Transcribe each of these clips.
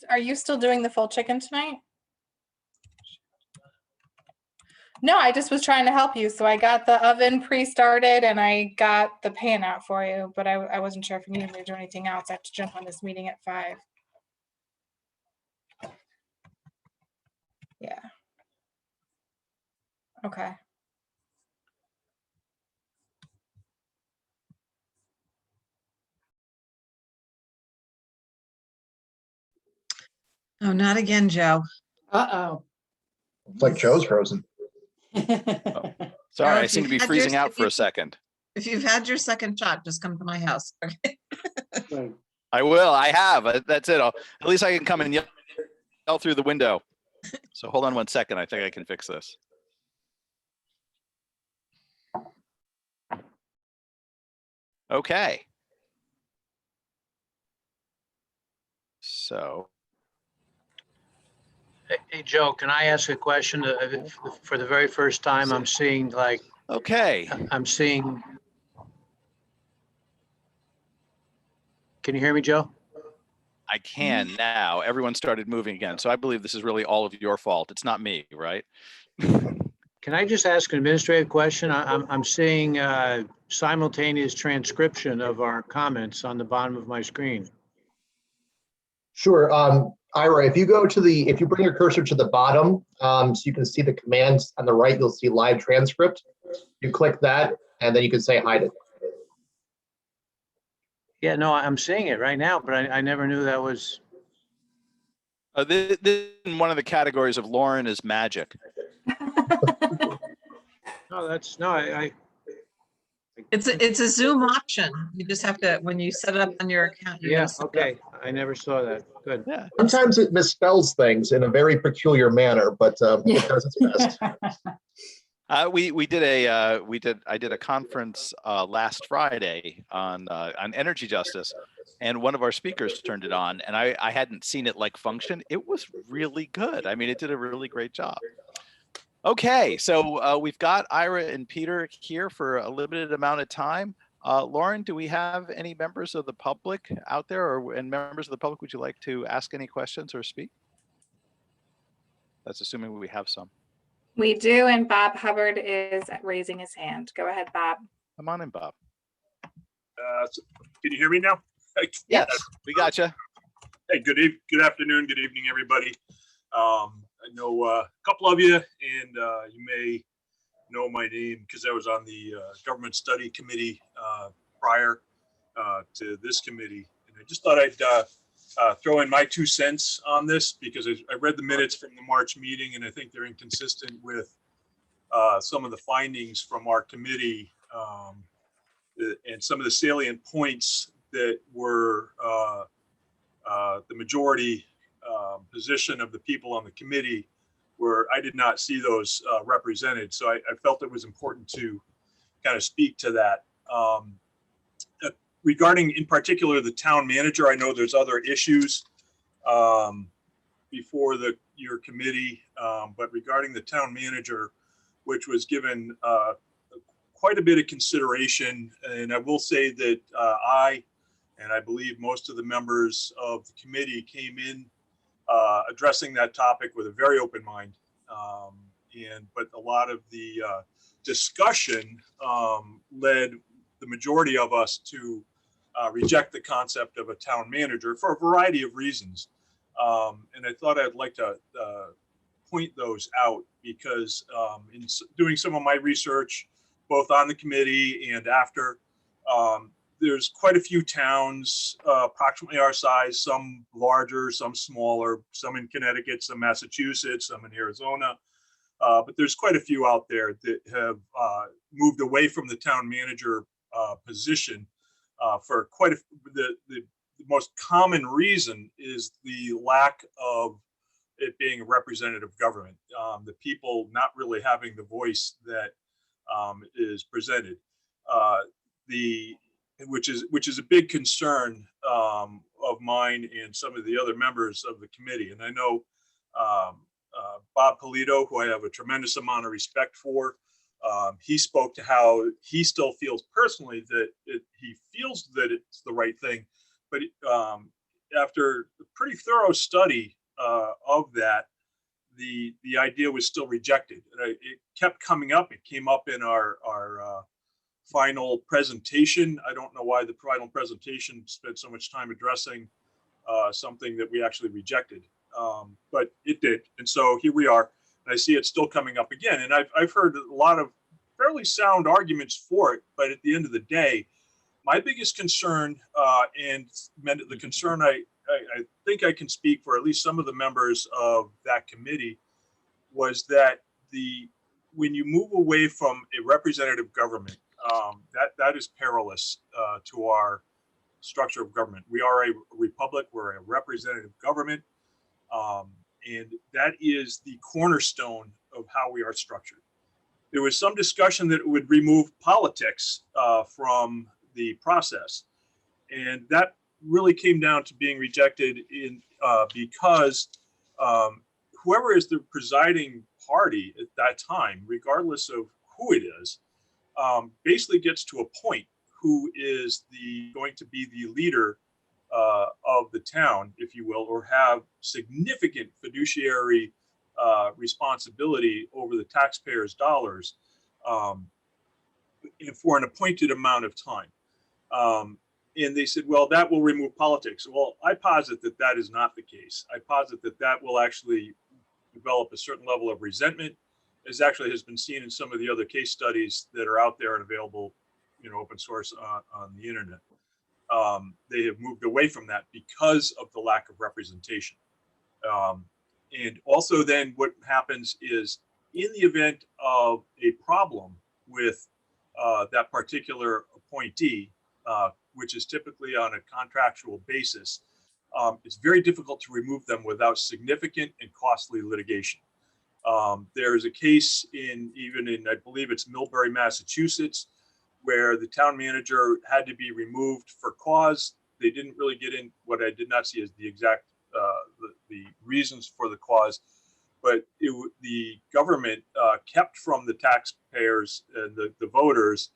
Are you still doing the full chicken tonight? No, I just was trying to help you. So I got the oven pre-started and I got the pan out for you, but I wasn't sure if you needed me to do anything else. I have to jump on this meeting at 5. Yeah. Okay. Oh, not again, Joe. Uh-oh. It's like Joe's frozen. Sorry, I if seem to you've be had freezing your- out if for a you- second. If you've had your second shot, just come to my house. Okay. Right. I will. I have. That's it. At least I can come and yell through the window. So hold on one second. I think I can fix this. Okay. So, Hey, Joe, can I ask a question? For the very first time, I'm seeing okay. Can you hear me, Joe? I can now. Everyone started moving again. So I believe this is really all of your fault. It's not me, right? Can I just ask an administrative question? I'm seeing simultaneous transcription of our comments on the bottom of my screen. Sure. Ira, if you bring your cursor to the bottom, so you can see the commands on the right, you'll see live transcript. You click that, and then you can say hide it. Yeah, no, I'm seeing it right now, but I never knew that was. This one of the categories of Lauren is magic. No, that's no, I It's a Zoom option. You just have to, when you set it up on your account. you yeah, gotta set it up. okay. I never saw that. Good. Yeah. Sometimes it misspells things in a very peculiar manner, but it does its best. I did a conference last Friday on energy justice, and one of our speakers turned it on, and I hadn't seen it like function. It was really good. I mean, it did a really great job. Okay, so we've got Ira and Peter here for a limited amount of time. Lauren, do we have any members of the public out there, and members of the public, would you like to ask any questions or speak? That's assuming we have some. We do, and Bob Hubbard is raising his hand. Go ahead, Bob. Come on in, Bob. Can you hear me now? Yes, we got you. Hey, good afternoon, good evening, everybody. I know a couple of you, and you may know my name because I was on the government study committee prior to this committee. And I just thought I'd throw in my 2 cents on this because I read the minutes from the March meeting, and I think they're inconsistent with some of the findings from our committee and some of the salient points that were the majority position of the people on the committee, where I did not see those represented. So I felt it was important to kind of speak to that. Regarding, in particular, the town manager, I know there's other issues before your committee, but regarding the town manager, which was given quite a bit of consideration, and I will say that and I believe most of the members of the committee came in addressing that topic with a very open mind. But a lot of the discussion led the majority of us to reject the concept of a town manager for a variety of reasons. And I thought I'd like to point those out because in doing some of my research, both on the committee and after, there's quite a few towns approximately our size, some larger, some smaller, some in Connecticut, some Massachusetts, some in Arizona. But there's quite a few out there that have moved away from the town manager position for the most common reason is the lack of it being a representative government, the people not really having the voice that is presented. Which is a big concern of mine and some of the other members of the committee. And I know Bob Polito, who I have a tremendous amount of respect for, he spoke to how he still feels personally that he feels that it's the right thing. But after a pretty thorough study of that, the idea was still rejected. And it kept coming up. It came up in our final presentation. I don't know why the final presentation spent so much time addressing something that we actually rejected, but it did. And so here we are. And I see it's still coming up again. And I've heard a lot of fairly sound arguments for it. But at the end of the day, my biggest concern, and the concern I think I can speak for at least some of the members of that committee, was that when you move away from a representative government, that is perilous to our structure of government. We are a republic. We're a representative government. And that is the cornerstone of how we are structured. There was some discussion that it would remove politics from the process. And that really came down to being rejected because whoever is the presiding party at that time, regardless of who it is, basically gets to appoint who is going to be the leader of the town, if you will, or have significant fiduciary responsibility over the taxpayers' dollars for an appointed amount of time. And they said, well, that will remove politics. Well, I posit that that is not the case. I posit that that will actually develop a certain level of resentment, as actually has been seen in some of the other case studies that are out there and available, open source on the internet. They have moved away from that because of the lack of representation. And also then what happens is, in the event of a problem with that particular appointee, which is typically on a contractual basis, it's very difficult to remove them without significant and costly litigation. There is a case even in, I believe it's Millbury, Massachusetts, where the town manager had to be removed for cause. They didn't really get in. What I did not see is the exact the reasons for the cause, but the government kept from the taxpayers and the voters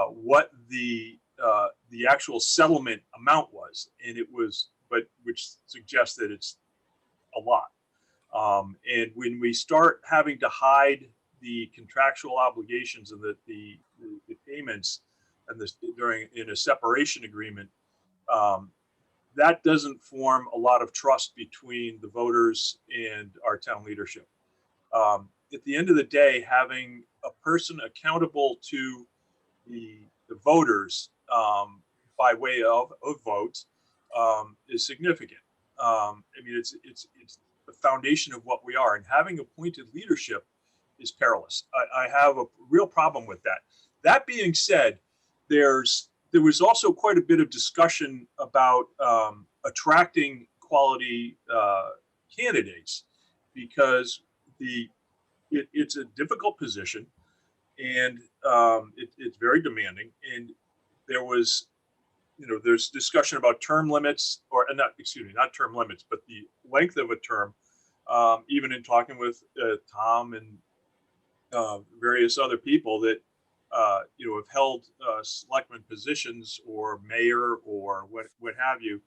what the actual settlement amount was, and it was, which suggests that it's a lot. And when we start having to hide the contractual obligations and the payments and in a separation agreement, that doesn't form a lot of trust between the voters and our town leadership. At the end of the day, having a person accountable to the voters by way of votes is significant. I mean, it's the foundation of what we are, and having appointed leadership is perilous. I have a real problem with that. That being said, there was also quite a bit of discussion about attracting quality candidates, because it's a difficult position, and it's very demanding. And there's discussion about term limits, not term limits, but the length of a term. Even in talking with Tom and various other people that have held selectman positions or mayor or what have you,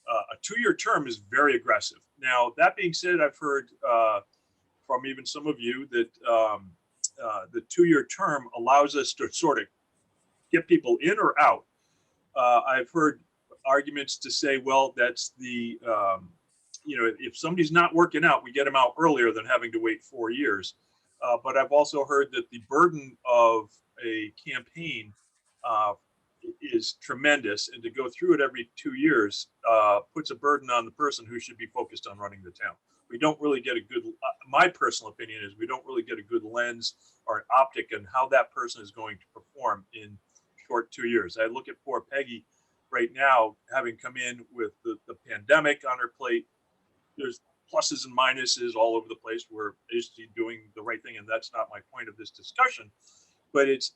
a 2-year term is very aggressive. Now, that being said, I've heard from even some of you that the 2-year term allows us to sort of get people in or out. I've heard arguments to say, well, that's if somebody's not working out, we get them out earlier than having to wait 4 years. But I've also heard that the burden of a campaign is tremendous, and to go through it every 2 years puts a burden on the person who should be focused on running the town. We don't really get a good, my personal opinion is we don't really get a good lens or an optic on how that person is going to perform in short 2 years. I look at poor Peggy right now, having come in with the pandemic on her plate. There's pluses and minuses all over the place. We're basically doing the right thing, and that's not my point of this discussion. But it's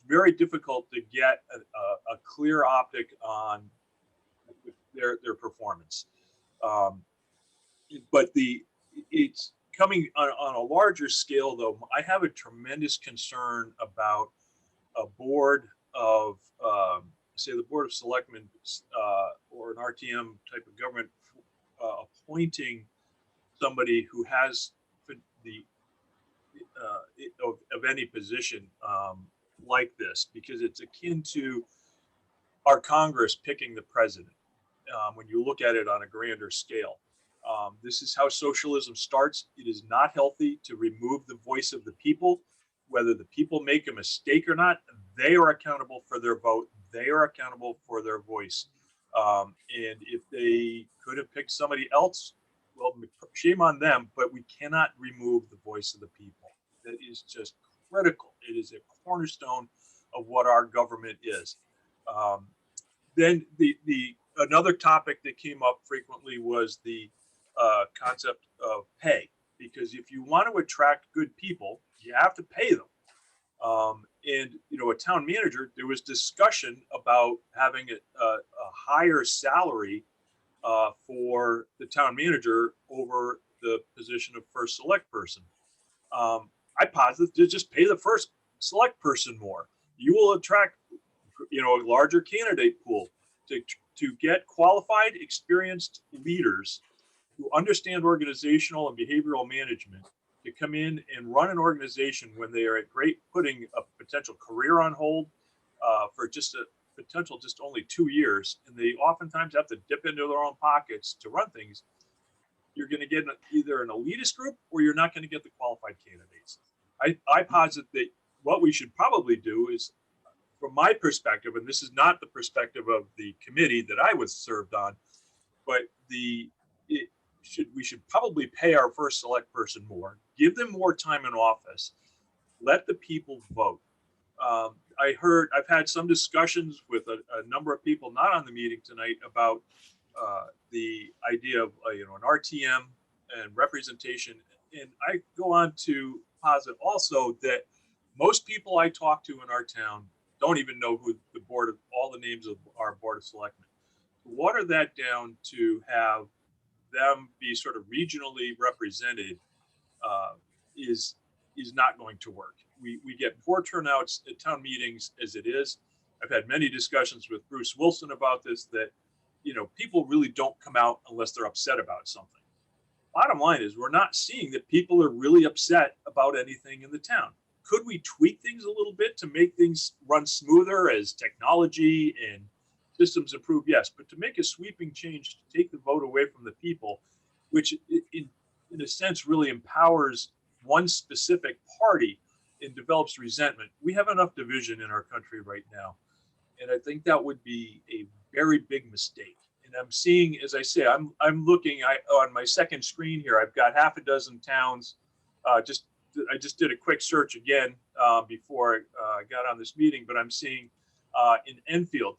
very difficult to get a clear optic on their performance. But it's coming on a larger scale, though. I have a tremendous concern about a board of say the Board of Selectmen or an RTM type of government appointing somebody who has the of any position like this, because it's akin to our Congress picking the president when you look at it on a grander scale. This is how socialism starts. It is not healthy to remove the voice of the people. Whether the people make a mistake or not, they are accountable for their vote. They are accountable for their voice. And if they could have picked somebody else, well, shame on them, but we cannot remove the voice of the people. That is just critical. It is a cornerstone of what our government is. Then another topic that came up frequently was the concept of pay, because if you want to attract good people, you have to pay them. And a town manager, there was discussion about having a higher salary for the town manager over the position of first select person. I posit to just pay the first select person more. You will attract, a larger candidate pool to get qualified, experienced leaders who understand organizational and behavioral management to come in and run an organization when they are at great, putting a potential career on hold for just a potential just only 2 years, and they oftentimes have to dip into their own pockets to run things. You're going to get either an elitist group or you're not going to get the qualified candidates. I posit that what we should probably do is, from my perspective, and this is not the perspective of the committee that I was served on, but we should probably pay our first select person more, give them more time in office, let the people vote. I've had some discussions with a number of people not on the meeting tonight about the idea of an RTM and representation. And I go on to posit also that most people I talk to in our town don't even know who all the names of our Board of Selectmen. To water that down to have them be sort of regionally represented is not going to work. We get poor turnouts at town meetings as it is. I've had many discussions with Bruce Wilson about this, that people really don't come out unless they're upset about something. Bottom line is, we're not seeing that people are really upset about anything in the town. Could we tweak things a little bit to make things run smoother as technology and systems improve? Yes, but to make a sweeping change to take the vote away from the people, which in a sense really empowers one specific party and develops resentment. We have enough division in our country right now. And I think that would be a very big mistake. And I'm seeing, as I say, I'm looking on my second screen here, I've got half a dozen towns. I just did a quick search again before I got on this meeting, but I'm seeing in Enfield,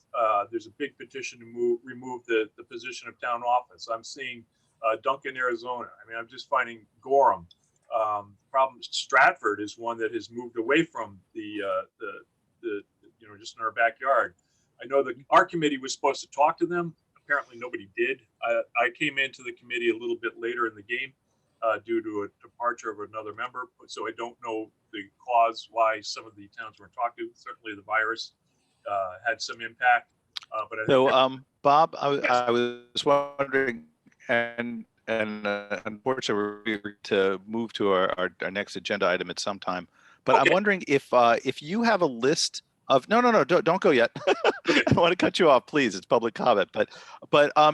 there's a big petition to remove the position of town office. I'm seeing Duncan, Arizona. I mean, I'm just finding Gorham. Stratford is one that has moved away from the just in our backyard. I know that our committee was supposed to talk to them. Apparently nobody did. I came into the committee a little bit later in the game due to a departure of another member. So I don't know the cause why some of the towns weren't talked to. Certainly the virus had some impact. But Bob, I was wondering, and unfortunately we're to move to our next agenda item at some time. But okay. I'm wondering if you have a list of no, don't go yet. I don't want to cut you off, please. It's public comment. But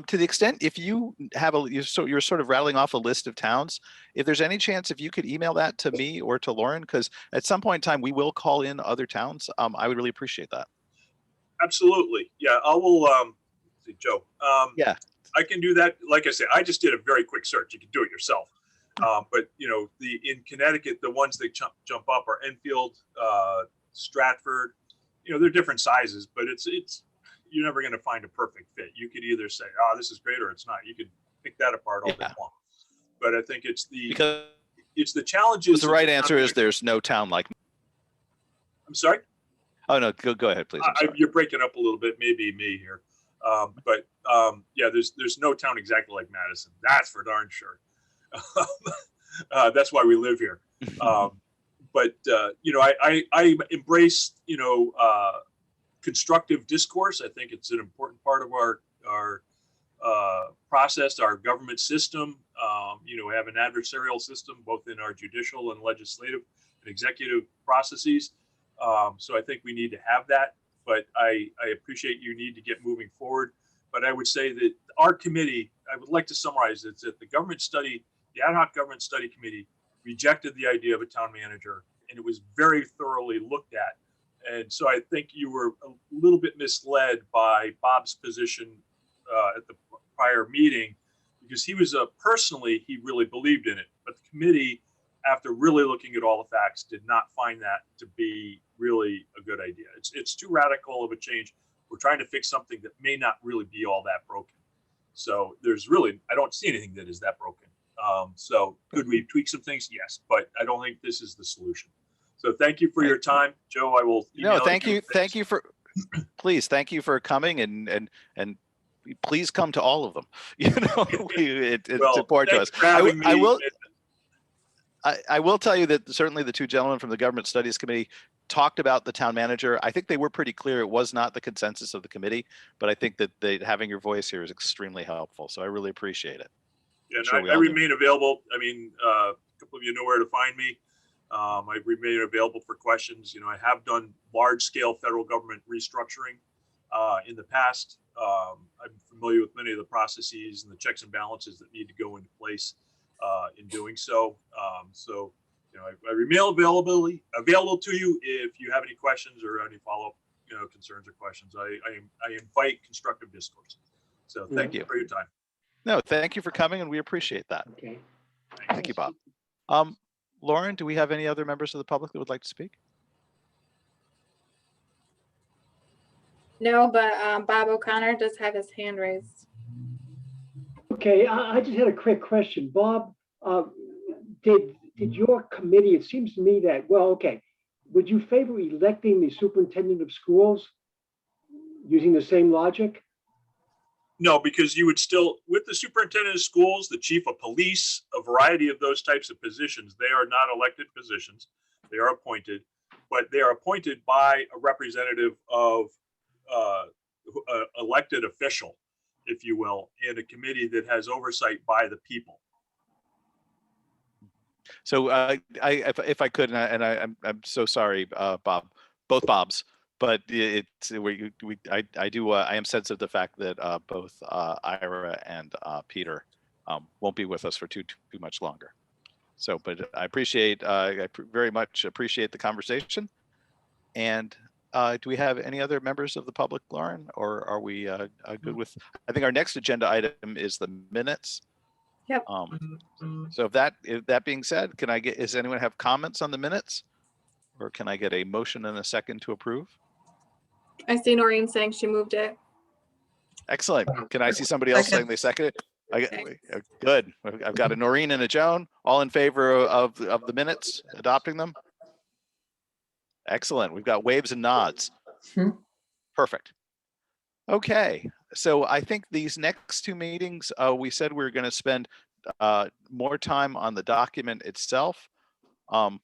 to the extent if you have you're sort of rattling off a list of towns, if there's any chance if you could email that to me or to Lauren, because at some point in time we will call in other towns. I would really appreciate that. absolutely. Yeah, I will. See, Joe. Yeah, I can do that. Like I said, I just did a very quick search. You can do it yourself. But you know, in Connecticut, the ones that jump up are Enfield, Stratford. You know, they're different sizes, but it's you're never going to find a perfect fit. You could either say, "Oh, this is great," or "It's not." You could pick that apart all day long. But I think it's the challenges. The right answer is there's no town like. I'm sorry. Oh no, go ahead, please. You're breaking up a little bit. Maybe me here, but yeah, there's no town exactly like Madison. That's for darn sure. That's why we live here. But you know, I embrace constructive discourse. I think it's an important part of our process, our government system. We have an adversarial system, both in our judicial and legislative and executive processes. So I think we need to have that, but I appreciate you need to get moving forward. But I would say that our committee, I would like to summarize it, that the ad hoc government study committee rejected the idea of a town manager, and it was very thoroughly looked at. And so I think you were a little bit misled by Bob's position at the prior meeting, because he was personally, he really believed in it. But the committee, after really looking at all the facts, did not find that to be really a good idea. It's too radical of a change. We're trying to fix something that may not really be all that broken. So I don't see anything that is that broken. So could we tweak some things? Yes, but I don't think this is the solution. So thank you for your time, Joe. I will. No, thank you. Thank you for, please, thank you for coming and please come to all of them. It's important to us. I will tell you that certainly the two gentlemen from the Government Studies Committee talked about the town manager. I think they were pretty clear. It was not the consensus of the committee, but I think that having your voice here is extremely helpful. So I really appreciate it. Yeah, I remain available. I mean, a couple of you know where to find me. I remain available for questions. I have done large-scale federal government restructuring in the past. I'm familiar with many of the processes and the checks and balances that need to go into place in doing so. I remain available to you if you have any questions or any follow-up concerns or questions. I invite constructive discourse. So thank you for your time. No, thank you for coming, and we appreciate that. Okay. Thank you, Bob. Lauren, do we have any other members of the public that would like to speak? No, but Bob O'Connor does have his hand raised. Okay, I just had a quick question. Bob, did your committee, it seems to me that, would you favor electing the superintendent of schools using the same logic? No, because you would still, with the superintendent of schools, the chief of police, a variety of those types of positions, they are not elected positions. They are appointed, but they are appointed by a representative of elected official, if you will, in a committee that has oversight by the people. So if I could, and I'm so sorry, Bob, both Bobs, but I am sensitive to the fact that both Ira and Peter won't be with us for too much longer. So, but I very much appreciate the conversation. And do we have any other members of the public, Lauren, or are we good with? I think our next agenda item is the minutes. Yep. So if that being said, does anyone have comments on the minutes, or can I get a motion and a second to approve? I see Noreen saying she moved it. Excellent. Can I see somebody else saying they second it? Good. I've got a Noreen and a Joan. All in favor of the minutes, adopting them? Excellent. We've got waves and nods. Perfect. Okay. So I think these next two meetings, we said we were going to spend more time on the document itself. And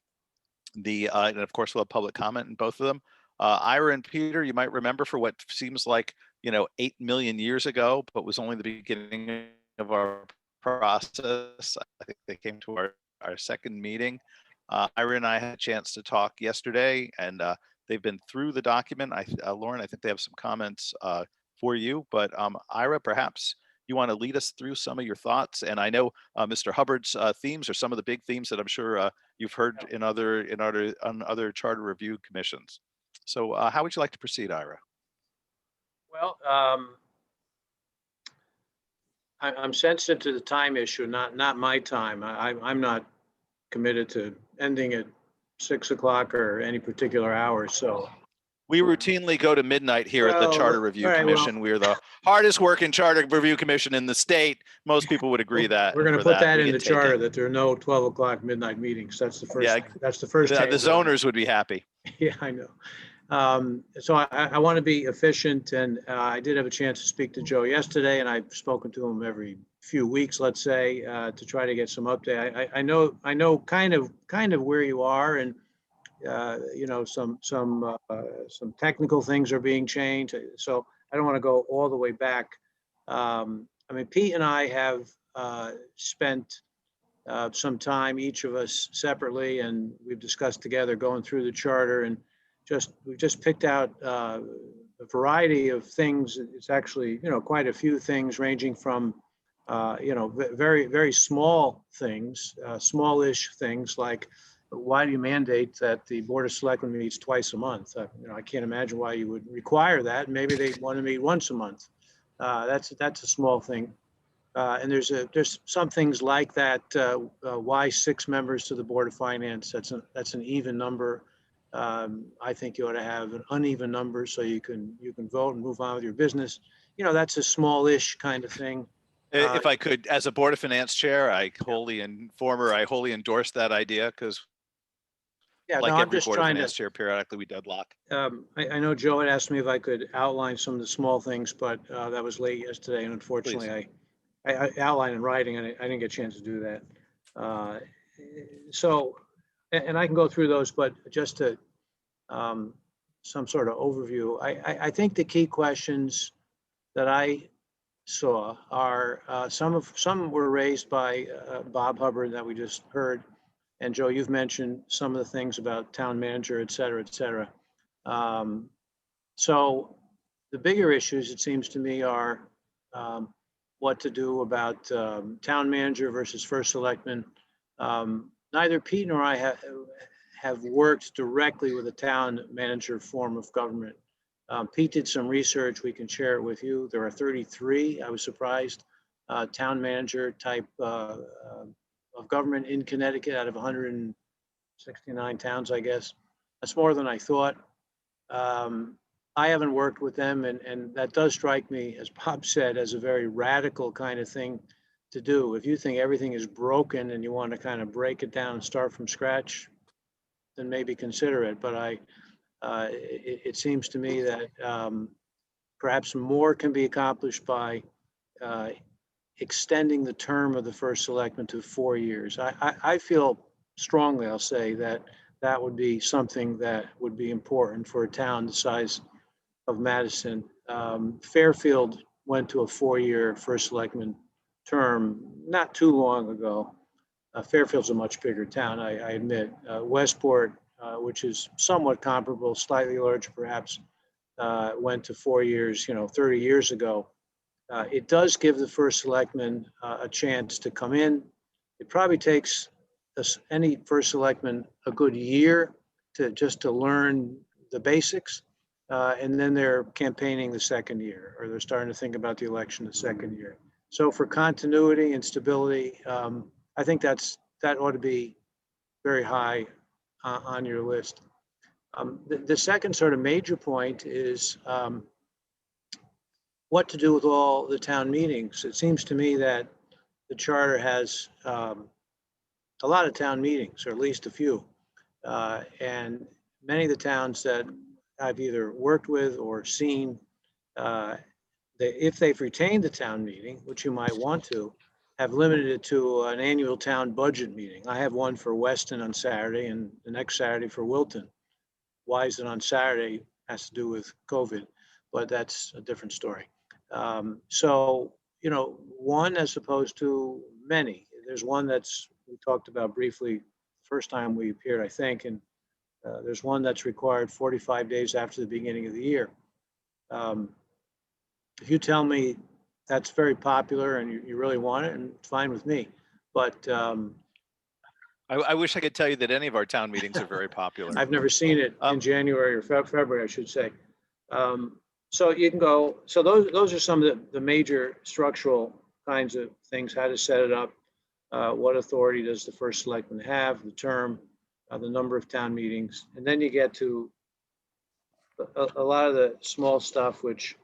of course, we'll have public comment in both of them. Ira and Peter, you might remember for what seems like 8 million years ago, but was only the beginning of our process. I think they came to our second meeting. Ira and I had a chance to talk yesterday, and they've been through the document. Lauren, I think they have some comments for you, but Ira, perhaps you want to lead us through some of your thoughts. And I know Mr. Hubbard's themes are some of the big themes that I'm sure you've heard on other charter review commissions. So how would you like to proceed, Ira? Well, I'm sensitive to the time issue, not my time. I'm not committed to ending at 6 o'clock or any particular hour. So we routinely go to midnight here at the Charter Review Commission. Well, we're the hardest working Charter Review Commission in the state. Most people would agree that. We're going to put that in the charter that there are no 12 o'clock midnight meetings. That's the first. Yeah, that's the first. The zoners would be happy. Yeah, I know. So I want to be efficient, and I did have a chance to speak to Joe yesterday, and I've spoken to him every few weeks, let's say, to try to get some update. I know kind of where you are, and some technical things are being changed. So I don't want to go all the way back. I mean, Pete and I have spent some time, each of us separately, and we've discussed together going through the charter, and we've just picked out a variety of things. It's actually, quite a few things ranging from, very, very small things, smallish things like, why do you mandate that the Board of Selectmen meets twice a month? I can't imagine why you would require that. Maybe they want to meet once a month. That's a small thing. And there's some things like that. Why 6 members to the Board of Finance? That's an even number. I think you ought to have an uneven number so you can vote and move on with your business. That's a smallish kind of thing. If I could, as a Board of Finance chair, I wholly endorse that idea, because like I'm every just Board of trying Finance to. chair, periodically we deadlock. I know Joe had asked me if I could outline some of the small things, but that was late yesterday, and unfortunately, I outlined in writing, and I didn't get a chance to do that. So, and I can go through those, but just to some sort of overview, I think the key questions that I saw are some were raised by Bob Hubbard that we just heard, and Joe, you've mentioned some of the things about town manager, et cetera, et cetera. So the bigger issues, it seems to me, are what to do about town manager versus first selectman. Neither Pete nor I have worked directly with a town manager form of government. Pete did some research. We can share it with you. There are 33, I was surprised, town manager type of government in Connecticut out of 169 towns, I guess. That's more than I thought. I haven't worked with them, and that does strike me, as Bob said, as a very radical kind of thing to do. If you think everything is broken and you want to kind of break it down and start from scratch, then maybe consider it. But it seems to me that perhaps more can be accomplished by extending the term of the first selectman to 4 years. I feel strongly, I'll say, that would be something that would be important for a town the size of Madison. Fairfield went to a 4-year first selectman term not too long ago. Fairfield's a much bigger town, I admit. Westport, which is somewhat comparable, slightly larger perhaps, went to 4 years, 30 years ago. It does give the first selectman a chance to come in. It probably takes any first selectman a good year to learn the basics. And then they're campaigning the second year, or they're starting to think about the election the second year. So for continuity and stability, I think that ought to be very high on your list. The second sort of major point is what to do with all the town meetings. It seems to me that the charter has a lot of town meetings, or at least a few. And many of the towns that I've either worked with or seen, if they've retained the town meeting, which you might want to, have limited it to an annual town budget meeting. I have one for Weston on Saturday and the next Saturday for Wilton. Why is it on Saturday? Has to do with COVID, but that's a different story. So, one as opposed to many. There's one we talked about briefly the first time we appeared, I think, and there's one that's required 45 days after the beginning of the year. If you tell me that's very popular and you really want it, and it's fine with me, but I wish I could tell you that any of our town meetings are very popular. I've never seen it in January or February, I should say. So you can go, so those are some of the major structural kinds of things, how to set it up. What authority does the first selectman have, the term, the number of town meetings, and then you get to a lot of the small stuff, which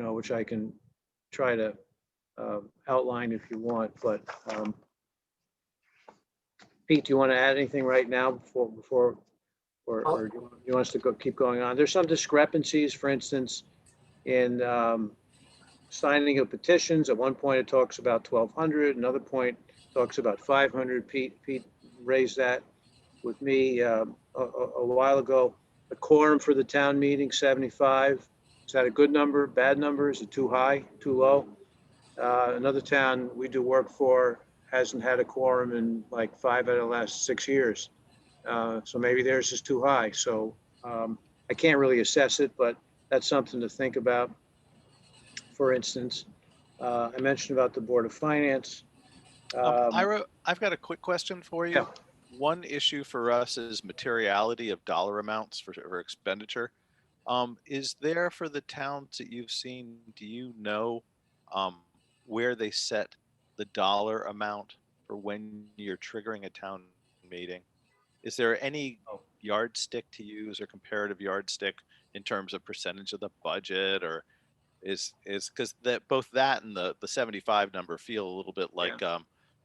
which I can try to outline if you want. But Pete, do you want to add anything right now before, or do you want us to keep going on? There's some discrepancies, for instance, in signing of petitions. At one point, it talks about 1,200. Another point talks about 500. Pete raised that. with me a while ago. The quorum for the town meeting, 75. Is that a good number, bad number? Is it too high, too low? Another town we do work for hasn't had a quorum in like 5 out of the last 6 years. So maybe theirs is too high. So I can't really assess it, but that's something to think about. For instance, I mentioned about the Board of Finance. Ira, I've got a quick question for you. Yeah. One issue for us is materiality of dollar amounts for expenditure. Is there for the towns that you've seen, do you know where they set the dollar amount for when you're triggering a town meeting? Is there any yardstick to use or comparative yardstick in terms of percentage of the budget, or is because that both that and the 75 number feel a little bit like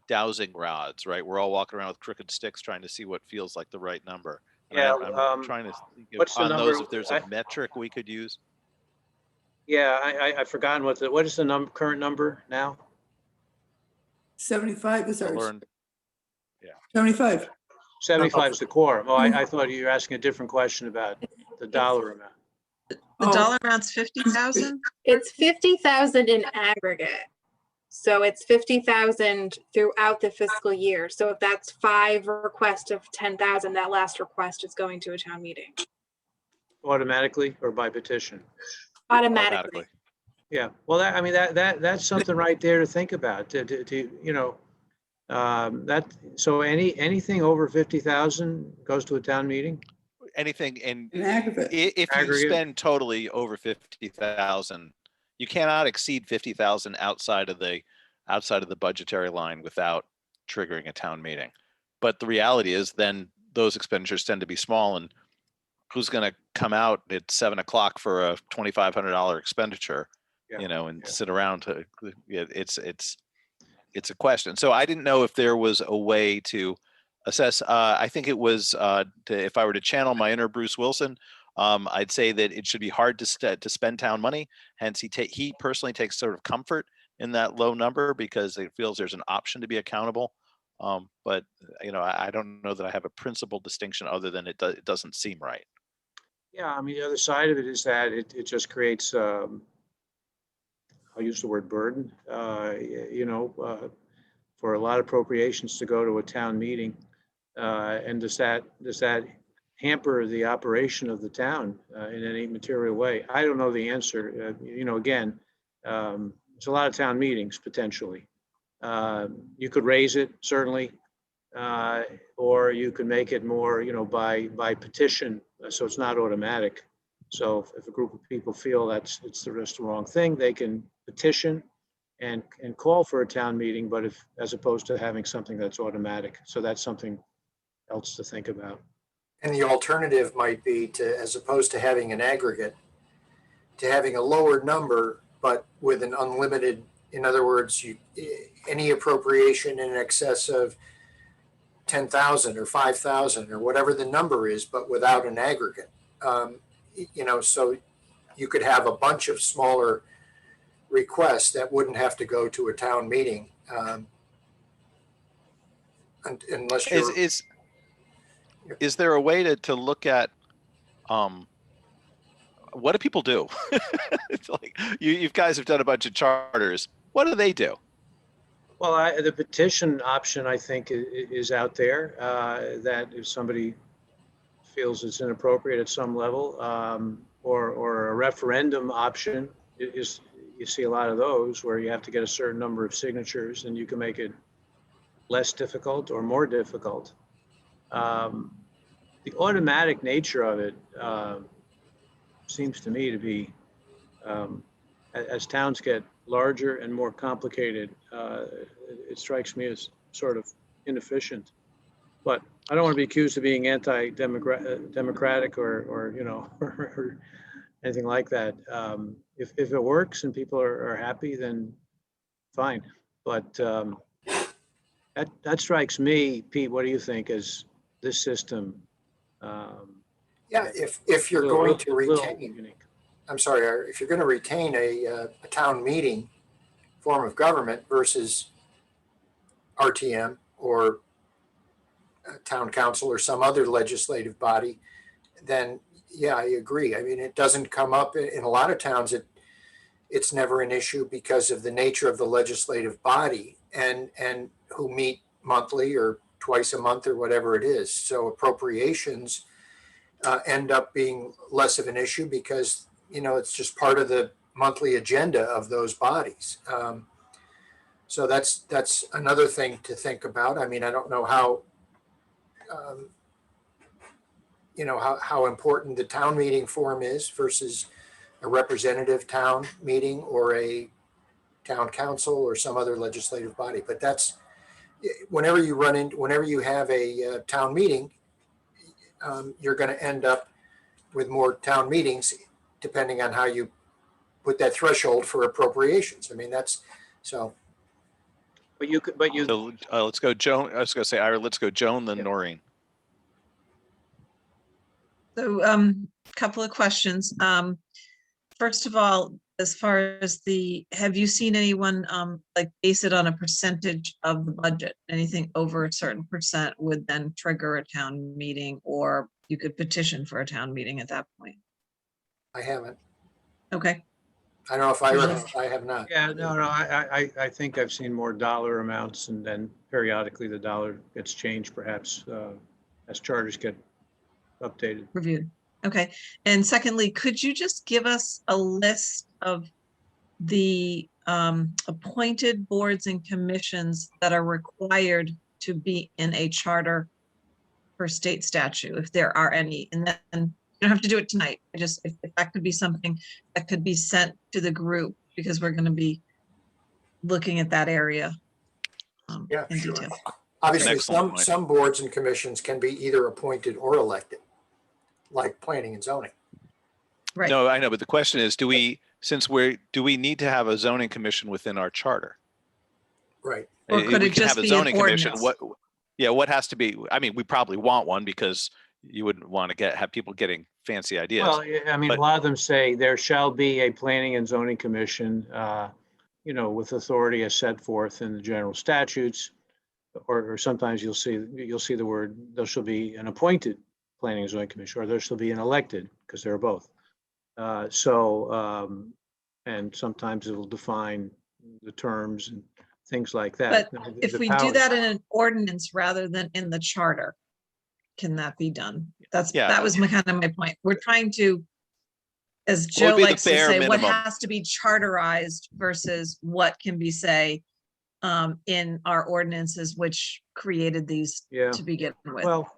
dowsing rods, right? We're all walking around with crooked sticks trying to see what feels like the right number. And Yeah, I'm trying to think what's the on those number? if there's a metric we could use. Yeah, I've forgotten what is the current number now? 75 is I'll ours. learn. 75. 75 is the quorum. Oh, I thought you were asking a different question about the dollar amount. The Oh. dollar amount's 50,000? It's 50,000 in aggregate. So it's 50,000 throughout the fiscal year. So if that's 5 requests of 10,000, that last request is going to a town meeting Automatically or by petition? automatically. Yeah, well, I mean, that's something right there to think about, you know, so anything over 50,000 goes to a town meting? Anything in In aggregate. if you Aggregate. spend totally over 50,000, you cannot exceed 50,000 outside of the budgetary line without triggering a town meeting. But the reality is then those expenditures tend to be small, and who's going to come out at 7 o'clock for a $2,500 expenditure, Yeah, you know, and yeah. sit around to, it's a question. So I didn't know if there was a way to assess. I think it was if I were to channel my inner Bruce Wilson, I'd say that it should be hard to spend town money. Hence, he personally takes sort of comfort in that low number because it feels there's an option to be accountable. But you know, I don't know that I have a principal distinction other than it doesn't seem right. Yeah, I mean, the other side of it is that it just creates, I'll use the word burden, you know, for a lot of appropriations to go to a town meeting. And does that hamper the operation of the town in any material way? I don't know the answer. You know, again, it's a lot of town meetings potentially. You could raise it certainly, or you could make it more, you know, by petition, so it's not automatic. So if a group of people feel it's just the wrong thing, they can petition and call for a town meeting, but as opposed to having something that's automatic. So that's something else to think about. And the alternative might be to, as opposed to having an aggregate, to having a lower number, but with an unlimited, in other words, any appropriation in excess of 10,000 or 5,000 or whatever the number is, but without an aggregate. You know, so you could have a bunch of smaller requests that wouldn't have to go to a town meeting, unless you're. Is there a way to look at what do people do? It's like you guys have done a bunch of charters. What do they do? Well, the petition option, I think, is out there, that if somebody feels it's inappropriate at some level, or a referendum option is, you see a lot of those where you have to get a certain number of signatures and you can make it less difficult or more difficult. The automatic nature of it seems to me to be, as towns get larger and more complicated, it strikes me as sort of inefficient. But I don't want to be accused of being anti-democratic or you know, or anything like that. If it works and people are happy, then fine. But that strikes me, Pete, what do you think, as this system? Yeah, if you're going to retain, I'm sorry, if you're going to retain a town meeting form of government versus RTM or town council or some other legislative body, then yeah, I agree. I mean, it doesn't come up in a lot of towns. It's never an issue because of the nature of the legislative body and who meet monthly or twice a month or whatever it is. So appropriations end up being less of an issue because, you know, it's just part of the monthly agenda of those bodies. So that's another thing to think about. I mean, I don't know how, you know, how important the town meeting form is versus a representative town meeting or a town council or some other legislative body. But that's, whenever you have a town meeting, you're going to end up with more town meetings, depending on how you put that threshold for appropriations. I mean, that's so. But you could, So let's go, Joan. I was going to say, Ira, let's go, Joan, then Yeah. Noreen. So, couple of questions. First of all, as far as have you seen anyone like base it on a percentage of the budget? Anything over a certain percent would then trigger a town meeting, or you could petition for a town meeting at that point. I haven't. Okay. I don't know if I have not. yeah, no, I think I've seen more dollar amounts, and then periodically the dollar gets changed perhaps as charters get updated. Reviewed. Okay. And secondly, could you just give us a list of the appointed boards and commissions that are required to be in a charter per state statute, if there are any? And then you don't have to do it tonight. If that could be something that could be sent to the group, because we're going to be looking at that area Yeah, in sure. detail. Obviously, Excellent point. some boards and commissions can be either appointed or elected, like planning and zoning. Right. No, I know, but the question is, do we need to have a zoning commission within our charter? Right. Or could We it can just have a be an zoning commission. ordinance? What has to be? I mean, we probably want one because you wouldn't want to have people getting fancy ideas. Well, yeah, I mean, But- a lot of them say there shall be a planning and zoning commission, you know, with authority as set forth in the general statutes. Or sometimes you'll see the word, there shall be an appointed planning and zoning commission, or there shall be an elected, because there are both. And sometimes it'll define the terms and things like that. But The- if the we do powers- that in an ordinance rather than in the charter, can that be done? Yeah. That was kind of my point. We're trying to, as What Joe would be the likes to bare say, what minimum? has to be charterized versus what can be, say, in our ordinances, which created these Yeah. to begin with. Well,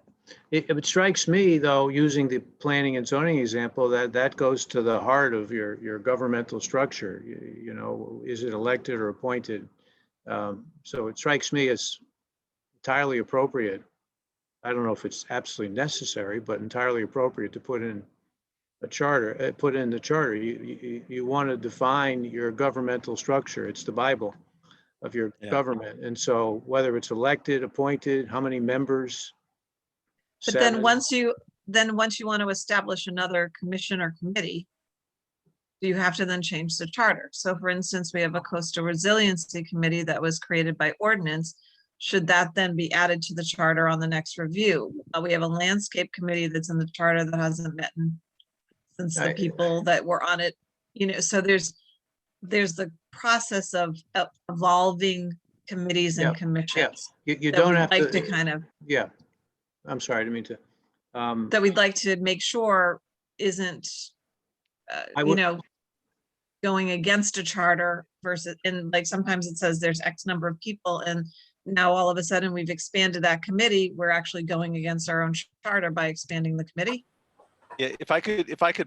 it strikes me, though, using the planning and zoning example, that goes to the heart of your governmental structure. You know, is it elected or appointed? So it strikes me as entirely appropriate. I don't know if it's absolutely necessary, but entirely appropriate to put in a charter, put in the charter. You want to define your governmental structure. It's the Bible of your Yeah. government. And so whether it's elected, appointed, how many members. But then 7. once you want to establish another commission or committee, you have to then change the charter. So for instance, we have a coastal resiliency committee that was created by ordinance. Should that then be added to the charter on the next review? We have a landscape committee that's in the charter that hasn't met since the people that were on it, you know, so there's the process of evolving committees and commissions. You that don't we'd have like to, to kind of, yeah. I'm sorry, I didn't mean to. that we'd like to make sure isn't, I you would- know, going against a charter versus, and like sometimes it says there's X number of people, and now all of a sudden we've expanded that committee. We're actually going against our own charter by expanding the committee. Yeah, if I could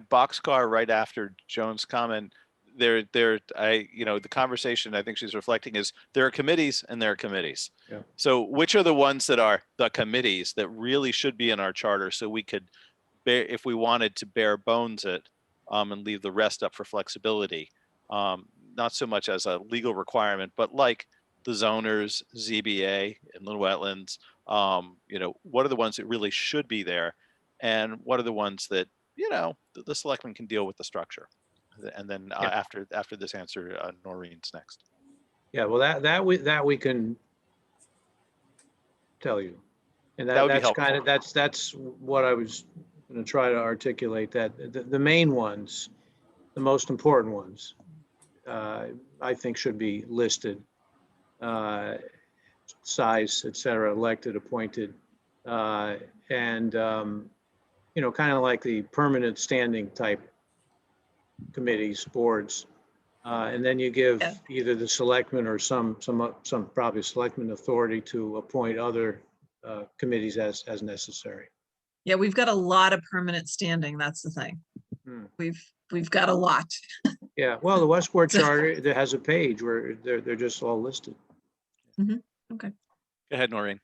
boxcar right after Joan's comment, the conversation I think she's reflecting is there are committees and there are committees. Yeah. So which are the ones that are the committees that really should be in our charter, so we could, if we wanted to bare bones it, and leave the rest up for flexibility, not so much as a legal requirement, but like the zoners, ZBA, inland wetlands, what are the ones that really should be there, and what are the ones that the selectmen can deal with the structure. And then after this answer, Noreen's next. Yeah, well, that we can tell you. And That would be that's helpful. kind of, that's what I was going to try to articulate, that the main ones, the most important ones, I think should be listed. Size, et cetera, elected, appointed, and, kind of like the permanent standing type committees, boards. And then you give Yeah. either the selectmen or some probably selectmen authority to appoint other committees as necessary. Yeah, we've got a lot of permanent standing. That's the thing. Hmm. We've got a lot. Yeah, well, the Westport Charter, there has a page where they're just all listed. Okay. Go ahead, Noreen.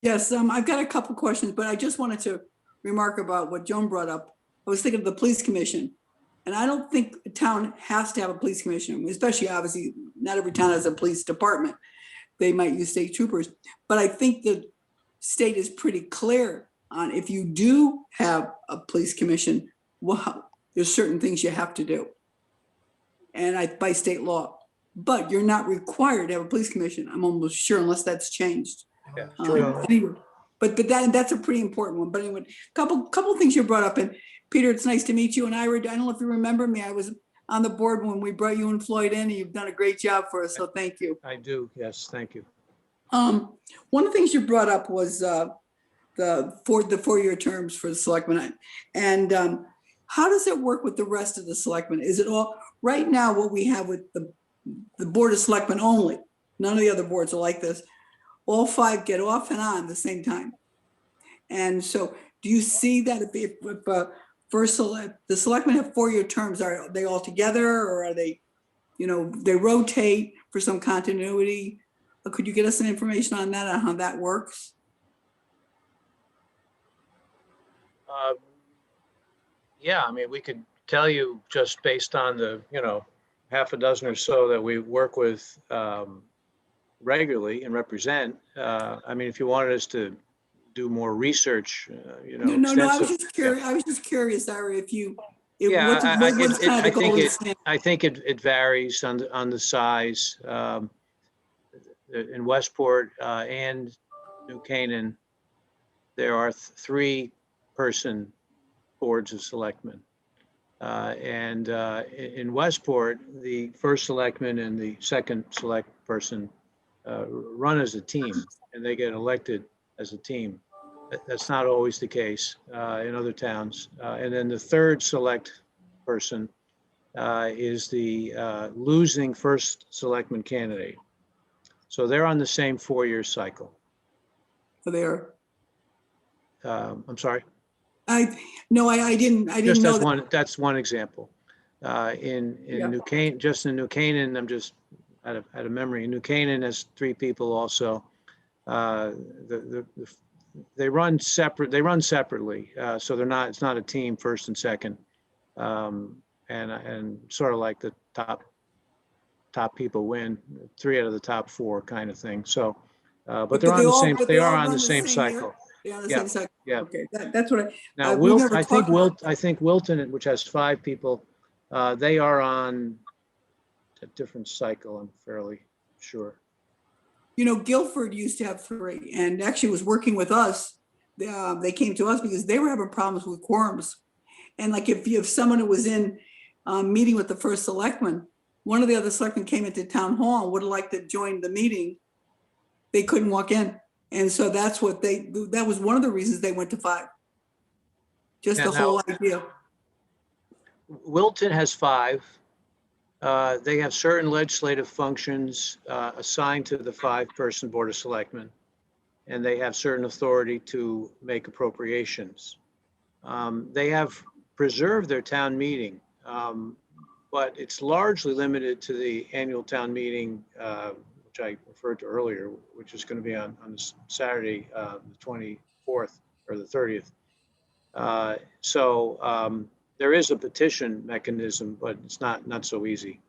Yes, I've got a couple questions, but I just wanted to remark about what Joan brought up. I was thinking of the police commission. And I don't think a town has to have a police commission, especially obviously not every town has a police department. They might use state troopers, but I think the state is pretty clear on if you do have a police commission, well, there's certain things you have to do. And by state law, but you're not required to have a police commission. I'm almost sure unless that's changed. Yeah. Anyway, but that's a pretty important one. But anyway, couple things you brought up. And Peter, it's nice to meet you. And Ira, I don't know if you remember me. I was on the board when we brought you and Floyd in, and you've done a great job for us. So thank you. I do. Yes, thank you. One of the things you brought up was the 4-year terms for the selectmen. And how does it work with the rest of the selectmen? Is it all right now what we have with the board of selectmen only? None of the other boards are like this. All 5 get off and on at the same time. And so do you see that if the selectmen have 4-year terms, are they all together, or are they, they rotate for some continuity? Could you get us some information on that, on how that works? Yeah, I mean, we could tell you just based on the, half a dozen or so that we work with regularly and represent. I mean, if you wanted us to do more research, No, I was just curious. I was just curious, Ira, if you. Yeah, what's kind of the goal of the stand? I think it varies on the size. In Westport and New Canaan, there are 3-person boards of selectmen. And in Westport, the first selectman and the second select person run as a team, and they get elected as a team. That's not always the case in other towns. And then the third select person is the losing first selectman candidate. So they're on the same 4-year cycle. So there. I'm sorry. I didn't Just know as that. that's one example. In New Canaan, just in New Canaan, I'm just out of memory. New Canaan has 3 people also. They run separate. They run separately, so they're not. It's not a team, first and second, and sort of like the top people win. 3 out of the top 4 kind of thing. So, but they're on the same. They are on the same cycle. They're on the same cycle. Yeah. Okay, that's what I. Now, I think Wilton, which has 5 people, they are on a different cycle. I'm fairly sure. Guilford used to have 3 and actually was working with us. They came to us because they were having problems with quorums. And like if someone who was in meeting with the first selectman, one of the other selectmen came into town hall and would have liked to join the meeting, they couldn't walk in. And so that was one of the reasons they went to 5. Just the whole idea. Wilton has 5. They have certain legislative functions assigned to the 5-person board of selectmen, and they have certain authority to make appropriations. They have preserved their town meeting, but it's largely limited to the annual town meeting, which I referred to earlier, which is going to be on Saturday, the 24th or the 30th. So there is a petition mechanism, but it's not so easy.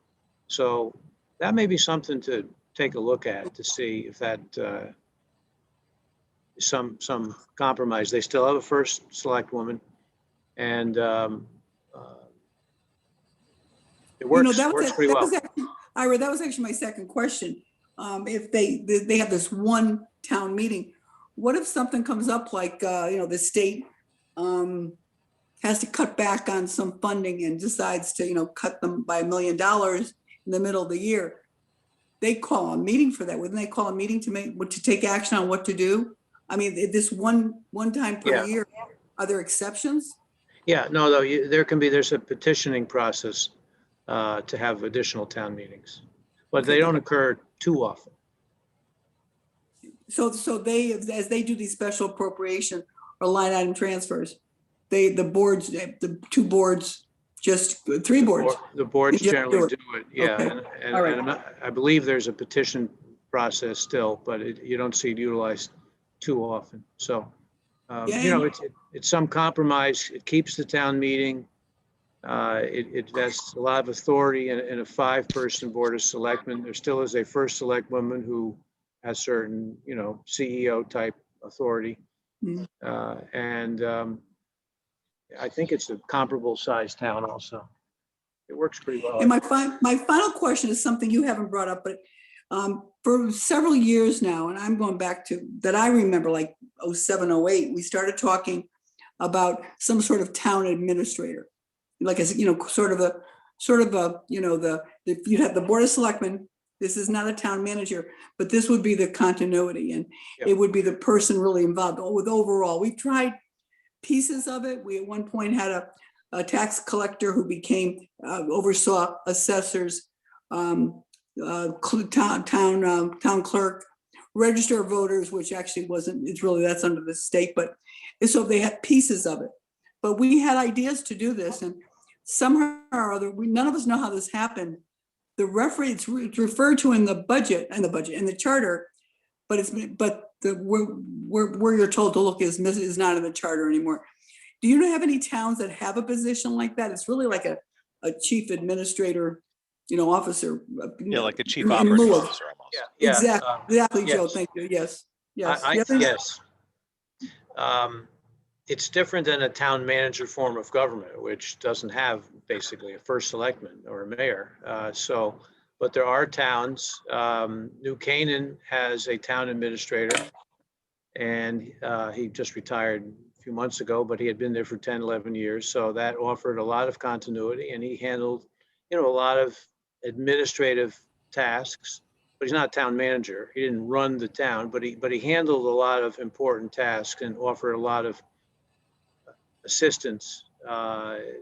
So that may be something to take a look at to see if that is some compromise. They still have a first select woman, and it works pretty well. Ira, that was actually my second question. If they have this one town meeting, what if something comes up like, the state has to cut back on some funding and decides to, cut them by $1 million in the middle of the year? They call a meeting for that. Wouldn't they call a meeting to take action on what to do? I mean, this one time per Yeah. year, are there exceptions? Yeah, no, though, there's a petitioning process to have additional town meetings, but they don't occur too often. So they, as they do these special appropriation or line item transfers, the two boards, just 3 boards. The boards Just generally do do it. it, yeah. Okay. And All right. I believe there's a petition process still, but you don't see it utilized too often. So, Yeah. it's some compromise. It keeps the town meeting. It vests a lot of authority in a 5-person board of selectmen. There still is a first select woman who has certain, CEO type authority. Mm. I think it's a comparable sized town also. It works pretty well. And my final question is something you haven't brought up, but for several years now, and I'm going back to that, I remember like 07, 08, we started talking about some sort of town administrator, like a, sort of a, you'd have the board of selectmen. This is not a town manager, but this would be the continuity, and Yep. It would be the person really involved with overall. We tried pieces of it. We at one point had a tax collector who became oversaw assessors, town clerk, register of voters, which actually wasn't. That's under the state, but so they had pieces of it. But we had ideas to do this, and somehow or other, none of us know how this happened. The referee, it's referred to in the budget, in the charter, but where you're told to look is not in the charter anymore. Do you have any towns that have a position like that? It's really like a chief administrator, officer. Yeah, like a chief in operating lieu of- officer almost. Yeah. Exactly, Joe. Yes. Thank you. Yes. Yes. Yes. It's different than a town manager form of government, which doesn't have basically a first selectman or a mayor. But there are towns. New Canaan has a town administrator, and he just retired a few months ago, but he had been there for 10, 11 years. So that offered a lot of continuity, and he handled, a lot of administrative tasks. But he's not a town manager. He didn't run the town, but he handled a lot of important tasks and offered a lot of assistance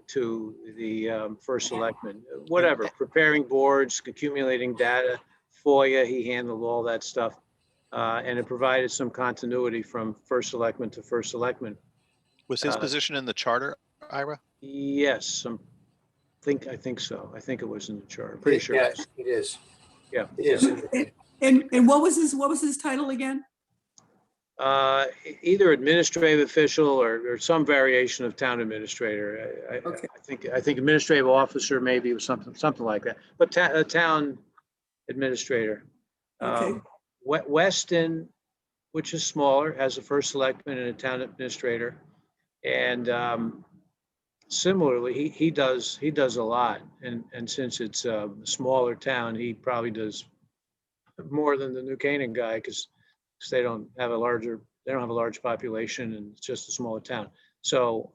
to the first selectman. Whatever, preparing boards, accumulating data, FOIA, he handled all that stuff. And it provided some continuity from first selectman to first selectman. Was his position in the charter, Ira? Yes, I think so. I think it was in the charter. Pretty sure. Yeah, it is. Yeah. It is. And what was his title again? Either administrative official or some variation of town administrator. Okay. I think administrative officer maybe was something like that. But a town administrator. Okay. Weston, which is smaller, has a first selectman and a town administrator, and similarly, he does a lot. And since it's a smaller town, he probably does more than the New Canaan guy because they don't have a large population and it's just a smaller town. So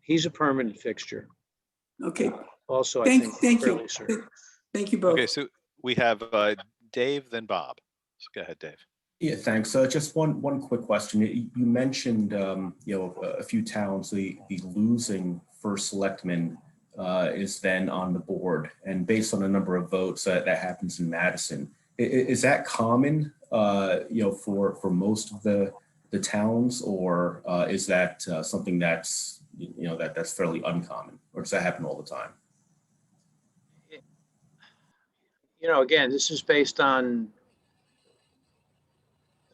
he's a permanent fixture. Okay. Also, Thank you. fairly certain. Thank you both. Okay, so we have Dave, then Bob. So go ahead, Dave. Yeah, thanks. Just one quick question. You mentioned, a few towns, the losing first selectman is then on the board, and based on a number of votes that happens in Madison. Is that common, for most of the towns, or is that something that's, that's fairly uncommon, or does that happen all the time? Again, this is based on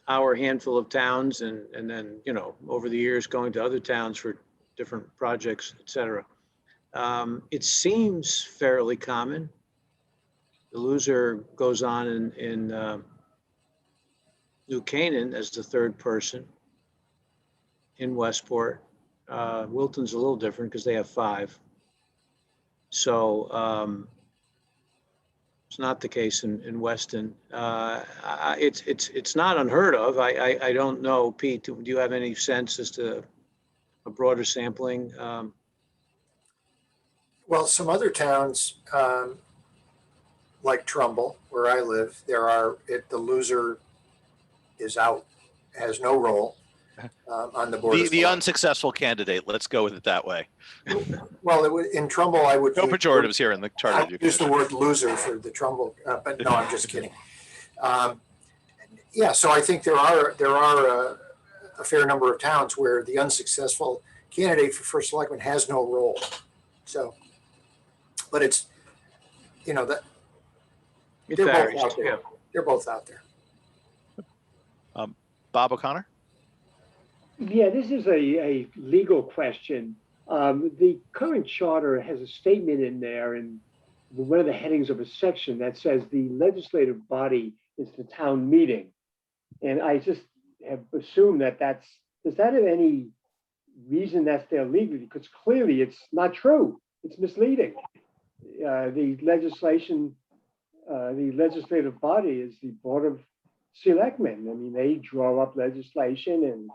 our handful of towns and then, over the years going to other towns for different projects, et cetera. It seems fairly common. The loser goes on in New Canaan as the third person in Westport. Wilton's a little different because they have 5. So It's not the case in Weston. It's not unheard of. I don't know, Pete, do you have any sense as to a broader sampling? Well, some other towns, like Trumbull, where I live, the loser is out, has no role on the board. The of selectmen. unsuccessful candidate. Let's go with it that way. Well, in Trumbull, I would No pejoratives here in the charter I review use the commission. word loser for the Trumbull, but no, I'm just kidding. Yeah, so I think there are a fair number of towns where the unsuccessful candidate for first selectman has no role. So, but it's, that It they're varies, both out there. yeah. They're both out there. Bob O'Connor? Yeah, this is a legal question. The current charter has a statement in there in one of the headings of a section that says the legislative body is the town meeting. And I just have assumed does that have any reason that's there legally? Because clearly it's not true. It's misleading. The legislative body is the Board of Selectmen. I mean, they draw up legislation and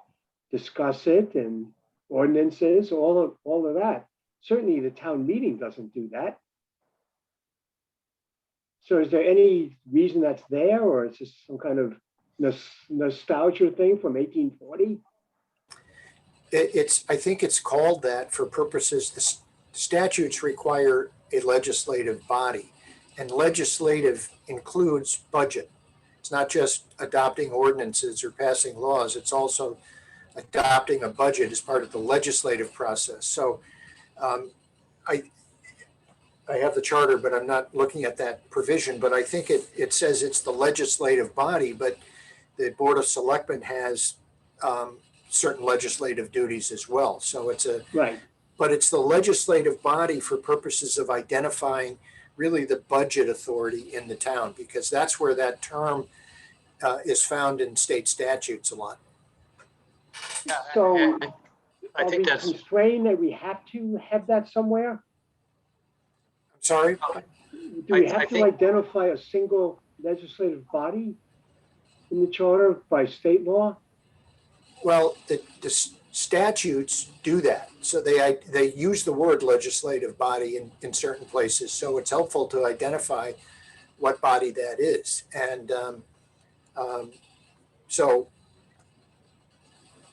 discuss it and ordinances, all of that. Certainly the town meeting doesn't do that. So is there any reason that's there, or is this some kind of nostalgia thing from 1840? I think it's called that for purposes, the statutes require a legislative body, and legislative includes budget. It's not just adopting ordinances or passing laws, it's also adopting a budget as part of the legislative process. So I have the charter, but I'm not looking at that provision, but I think it says it's the legislative body, but the Board of Selectmen has certain legislative duties as well. So Right. But it's the legislative body for purposes of identifying really the budget authority in the town, because that's where that term is found in state statutes a lot. So I are think we that's, constrained that we have to have that somewhere? I'm sorry? Do we I have to think- identify a single legislative body in the charter by state law? Well, the statutes do that. So they use the word legislative body in certain places. So it's helpful to identify what body that is. And so,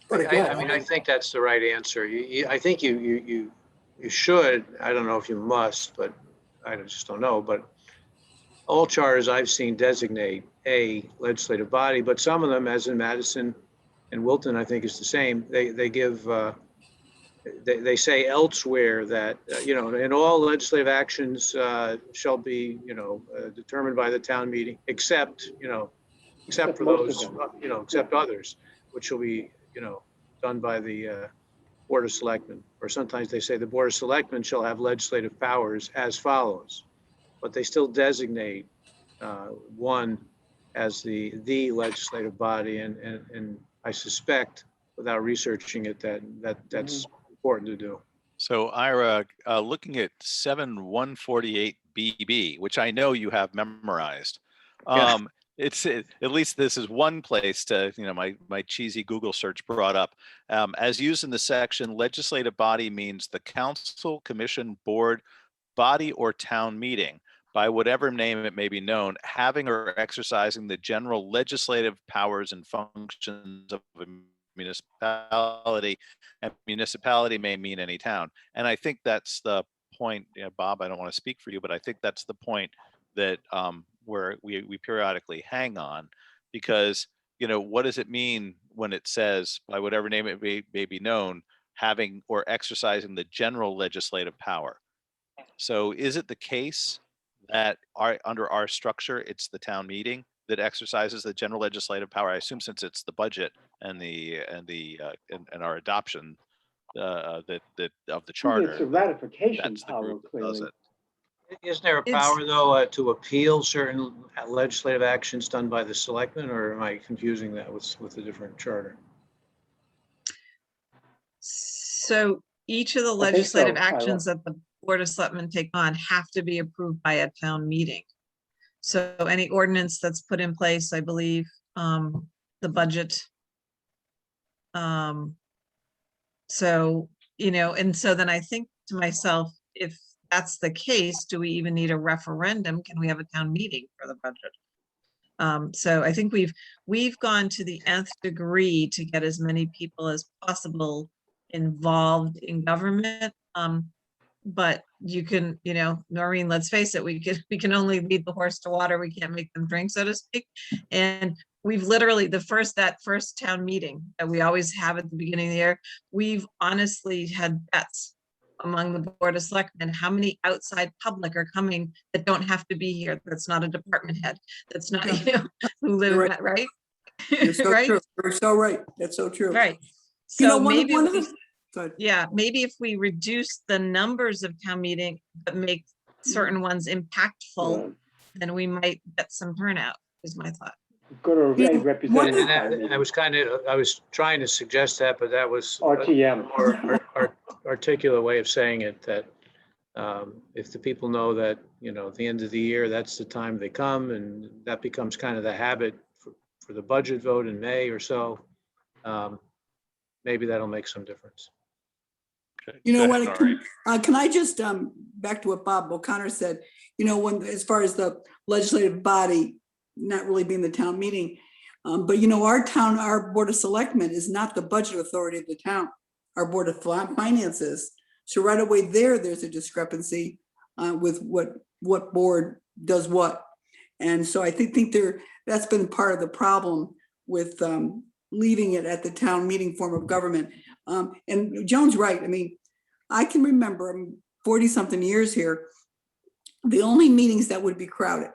but again, I think that's the right answer. I think you should, I don't know if you must, but I just don't know, but all charters I've seen designate a legislative body, but some of them, as in Madison and Wilton, I think is the same. They give, they say elsewhere that, in all legislative actions shall be, determined by the town meeting, except for those, except others, which shall be, done by the Board of Selectmen. Or sometimes they say the Board of Selectmen shall have legislative powers as follows, but they still designate one as the legislative body. And I suspect, without researching it, that's important to do. So Ira, looking at 7148 BB, which I know you have memorized. It's at least this is one place to, my cheesy Google search brought up. As used in the section, legislative body means the council, commission, board, body, or town meeting, by whatever name it may be known, having or exercising the general legislative powers and functions of a municipality, and municipality may mean any town. And I think that's the point, Bob, I don't want to speak for you, but I think that's the point that where we periodically hang on, because, what does it mean when it says by whatever name it may be known, having or exercising the general legislative power? So is it the case that under our structure, it's the town meeting that exercises the general legislative power? I assume since it's the budget and our adoption of the charter. It's a ratification that's the power, group that does clearly. it. Isn't there a power, though, to appeal certain legislative actions done by the selectmen, or am I confusing that with a different charter? So each of the I think so, legislative Ira. actions that the Board of Selectmen take on have to be approved by a town meeting. So any ordinance that's put in place, I believe, the budget. So, and so then I think to myself, if that's the case, do we even need a referendum? Can we have a town meeting for the budget? So I think we've gone to the nth degree to get as many people as possible involved in government. But you can, Noreen, let's face it, we can only lead the horse to water. We can't make them drink, so to speak. And we've literally, that first town meeting that we always have at the beginning of the year, we've honestly had bets among the Board of Selectmen, how many outside public are coming that don't have to be here. That's not a department head. That's not, who live, Right. right? You're so Right? true. You're so right. That's so true. Right. You know, So one maybe of if we- the, go ahead. yeah, maybe if we reduce the numbers of town meeting, but make certain ones impactful, then we might get some turnout, is my thought. Go to a one representative. of town And meeting. I was trying to suggest that, but that was a RTM. more articulate way of saying it, that if the people know that, at the end of the year, that's the time they come, and that becomes kind of the habit for the budget vote in May or so, maybe that'll make some difference. Okay, You know go what, ahead, Laurie. can I just, back to what Bob O'Connor said, as far as the legislative body not really being the town meeting, but our Board of Selectmen is not the budget authority of the town. Our Board of Finances. So right away there's a discrepancy with what board does what. And so I think that's been part of the problem with leaving it at the town meeting form of government. And Joan's right. I mean, I can remember, I'm 40-something years here, the only meetings that would be crowded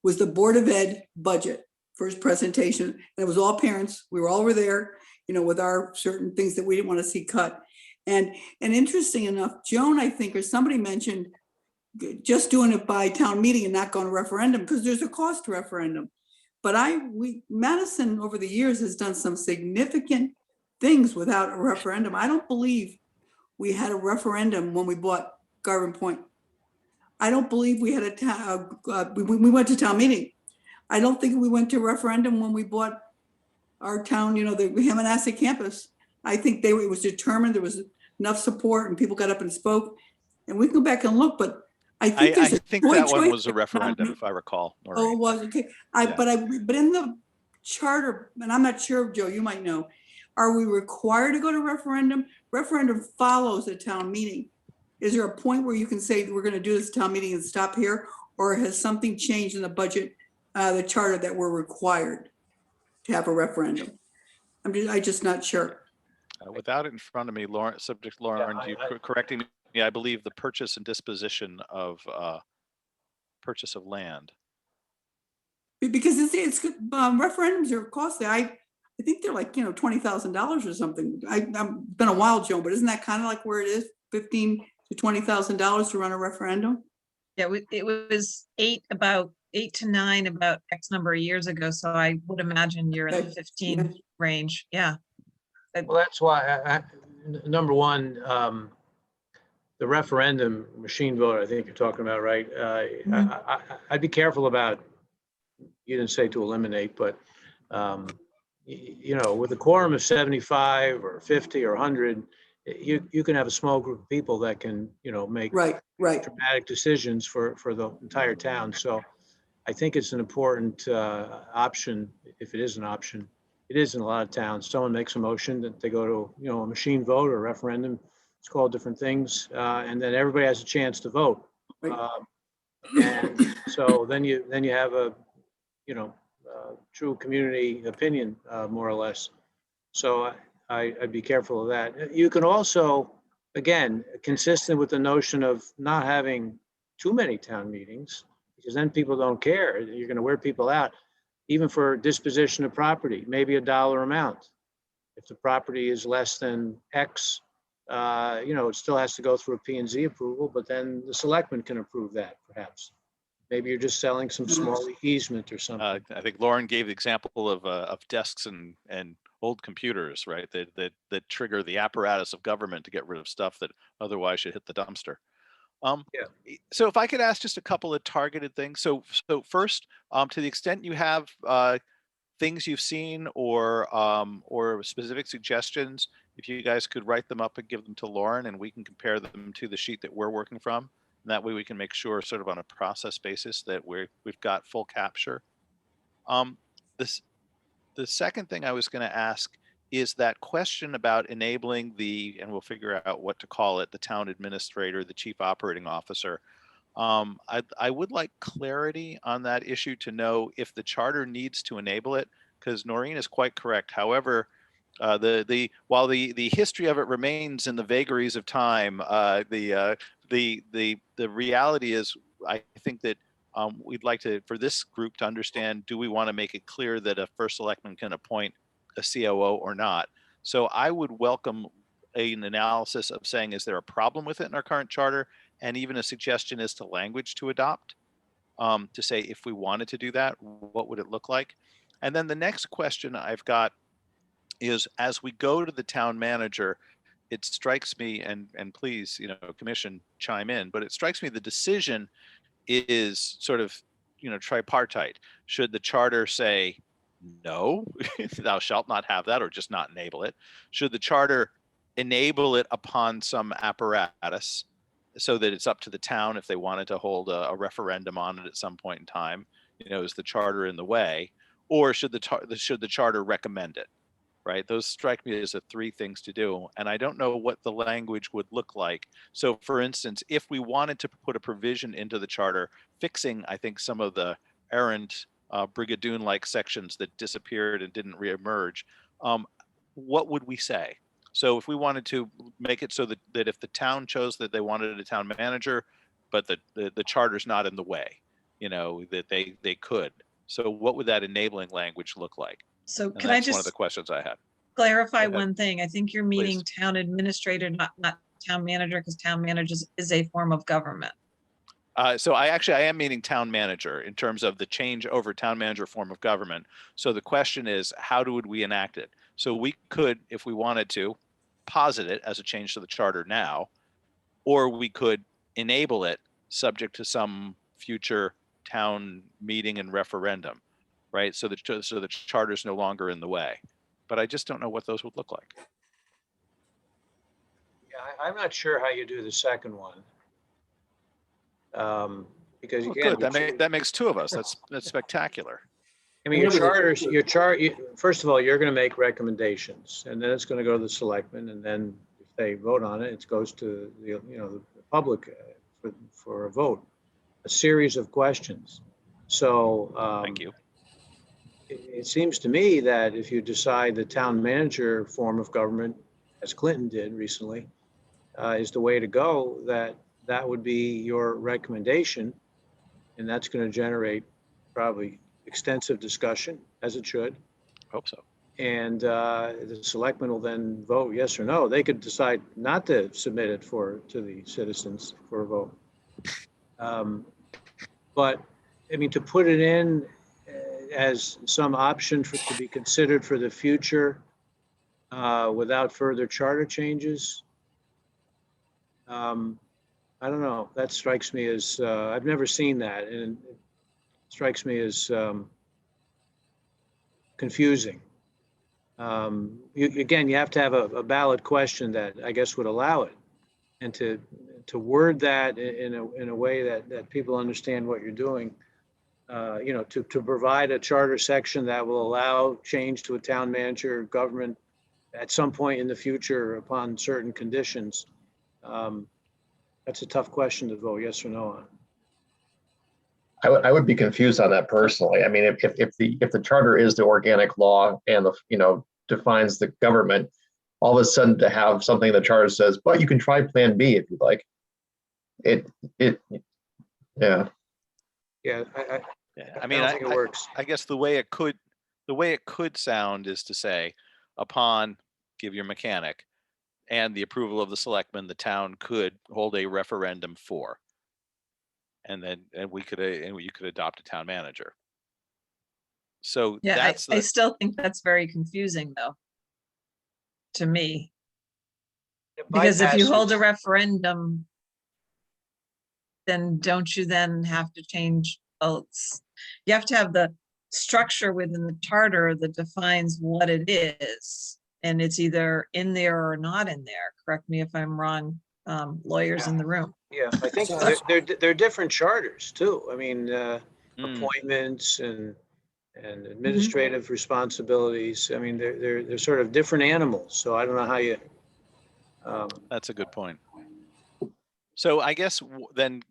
was the Board of Ed budget, first presentation, and it was all parents. We all were there, with our certain things that we didn't want to see cut. And interesting enough, Joan, I think, or somebody mentioned just doing it by town meeting and not going to referendum, because there's a cost to referendum. But Madison over the years has done some significant things without a referendum. I don't believe we had a referendum when we bought Garvin Point. I don't believe we had we went to town meeting. I don't think we went to referendum when we bought our town, the Hammonasset campus. I think it was determined, there was enough support and people got up and spoke. And we can go back and look, but I think I there's think a that one choice was a referendum, if I recall. Oh, it Noreen. was, okay. Yeah. But in the charter, and I'm not sure, Joe, you might know, are we required to go to referendum? Referendum follows a town meeting. Is there a point where you can say we're going to do this town meeting and stop here? Or has something changed in the budget, the charter, that we're required to have a referendum? I'm just not sure. Without it in front of me, Lauren, you correcting me, I believe the purchase and disposition of purchase of land. Because it's referendums are costly. I think they're like, $20,000 or something. I've been a while, Joe, but isn't that kind of like where it is? $15,000 to $20,000 to run a referendum? Yeah, it was about 8 to 9 about X number of years ago. So I would imagine you're in the 15 range. Yeah. Well, that's why, number one, the referendum machine vote, I think you're talking about, right? I'd be careful about, you didn't say to eliminate, but, with a quorum of 75 or 50 or 100, you can have a small group of people that can, make Right. dramatic decisions for the entire town. So I think it's an important option, if it is an option. It is in a lot of towns. Someone makes a motion that they go to, a machine vote or referendum. It's called different things. And then everybody has a chance to vote. Right. And so then you have a, true community opinion, more or less. So I'd be careful of that. You can also, again, consistent with the notion of not having too many town meetings, because then people don't care. You're going to wear people out, even for disposition of property, maybe a dollar amount. If the property is less than X, it still has to go through a P&Z approval, but then the selectmen can approve that perhaps. Maybe you're just selling some small easement or something. I think Lauren gave the example of desks and old computers, right? That trigger the apparatus of government to get rid of stuff that otherwise should hit the dumpster. So if I could ask just a couple of targeted things. So first, to the extent you have things you've seen or specific suggestions, if you guys could write them up and give them to Lauren, and we can compare them to the sheet that we're working from. And that way we can make sure, sort of on a process basis, that we've got full capture. The second thing I was going to ask is that question about enabling and we'll figure out what to call it, the town administrator, the chief operating officer. I would like clarity on that issue to know if the charter needs to enable it, because Noreen is quite correct. However, while the history of it remains in the vagaries of time, the reality is, I think that we'd like for this group to understand, do we want to make it clear that a first selectman can appoint a COO or not? So I would welcome an analysis of saying, is there a problem with it in our current charter? And even a suggestion as to language to adopt, to say, if we wanted to do that, what would it look like? And then the next question I've got is, as we go to the town manager, it strikes me, and please, commission chime in, but it strikes me the decision is sort of, tripartite. Should the charter say, no, thou shalt not have that, or just not enable it? Should the charter enable it upon some apparatus, so that it's up to the town if they wanted to hold a referendum on it at some point in time? Is the charter in the way, or should the charter recommend it? Right? Those strike me as the three things to do, and I don't know what the language would look like. So, for instance, if we wanted to put a provision into the charter fixing, I think, some of the errant Brigadoon-like sections that disappeared and didn't reemerge, what would we say? So if we wanted to make it so that if the town chose that they wanted a town manager, but the charter's not in the way, that they could. So what would that enabling language look like? So And can I that's one of just the questions I had. clarify Go ahead. one thing? I think you're meaning Please. town administrator, not town manager, because town manager is a form of government. So I am meaning town manager in terms of the change over town manager form of government. So the question is, how would we enact it? So we could, if we wanted to, posit it as a change to the charter now, or we could enable it subject to some future town meeting and referendum, right? So the charter is no longer in the way. But I just don't know what those would look like. Yeah, I'm not sure how you do the second one. Because Well, again, good. That makes two of us. That's spectacular. I mean, first of all, you're going to make recommendations, and then it's going to go to the selectmen, and then if they vote on it, it goes to the public for a vote, a series of questions. So Thank you. It seems to me that if you decide the town manager form of government, as Clinton did recently, is the way to go, that would be your recommendation, and that's going to generate probably extensive discussion, as it should. Hope so. And the selectmen will then vote yes or no. They could decide not to submit it to the citizens for a vote. But I mean, to put it in as some option to be considered for the future without further charter changes, I don't know. That strikes me as, I've never seen that, and it strikes me as confusing. Again, you have to have a valid question that I guess would allow it, and to word that in a way that people understand what you're doing. To provide a charter section that will allow change to a town manager government at some point in the future upon certain conditions. That's a tough question to vote yes or no on. I would be confused on that personally. I mean, if the charter is the organic law and defines the government, all of a sudden to have something in the charter says, but you can try Plan B if you'd like. Yeah. Yeah, I mean, don't think it works. I guess the way it could sound is to say, upon give your mechanic and the approval of the selectmen, the town could hold a referendum for, and you could adopt a town manager. So Yeah, I still think that's very confusing, though, to me. Because if you hold a referendum, then don't you then have to change votes? You have to have the structure within the charter that defines what it is. And it's either in there or not in there. Correct me if I'm wrong, lawyers in the room. Yeah, I think So they're different charters too. I mean, Mm, appointments and administrative responsibilities. I mean, they're sort of different animals. So I don't know how you. that's a good point. So I guess then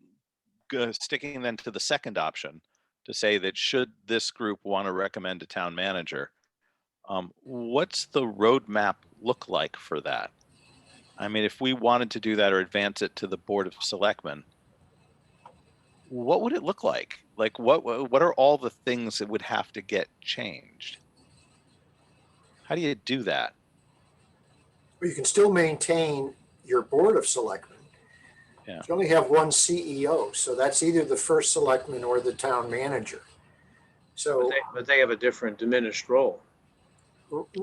sticking then to the second option to say that should this group want to recommend a town manager, what's the roadmap look like for that? I mean, if we wanted to do that or advance it to the Board of Selectmen, what would it look like? Like, what are all the things that would have to get changed? How do you do that? you can still maintain your board of selectmen. Yeah. You only have one CEO, so that's either the first selectman or the town manager. So But they have a different diminished role.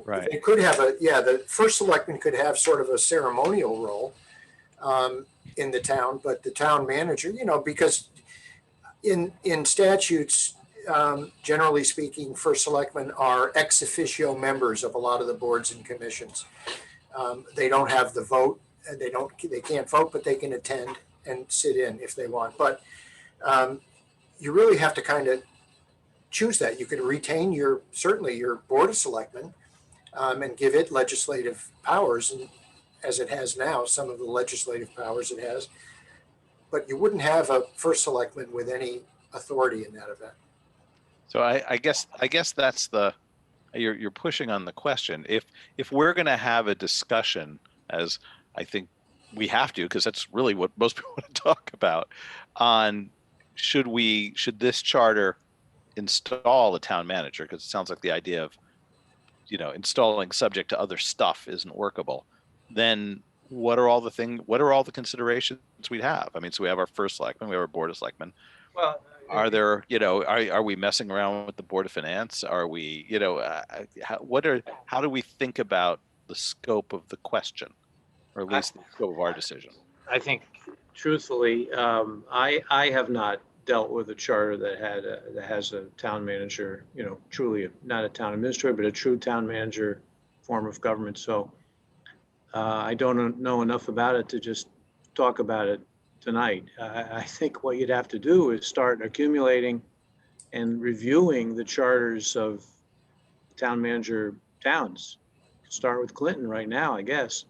Right. they could have the first selectman could have sort of a ceremonial role in the town, but the town manager, because in statutes, generally speaking, first selectmen are ex officio members of a lot of the boards and commissions. They don't have the vote. They can't vote, but they can attend and sit in if they want. But you really have to kind of choose that. You could retain certainly your board of selectmen and give it legislative powers, and as it has now, some of the legislative powers it has. But you wouldn't have a first selectman with any authority in that event. So I guess that's you're pushing on the question. If we're going to have a discussion, as I think we have to, because that's really what most people want to talk about, on should this charter install a town manager, because it sounds like the idea of installing subject to other stuff isn't workable, then what are all the considerations we'd have? I mean, so we have our first selectman, we have our board of selectmen. Well, Are there, are we messing around with the Board of Finance? Are we, how do we think about the scope of the question, or at least the scope of our decision? I think truthfully, I have not dealt with a charter that has a town manager, truly not a town administrator, but a true town manager form of government. So I don't know enough about it to just talk about it tonight. I think what you'd have to do is start accumulating and reviewing the charters of town manager towns. Start with Clinton right now, I guess,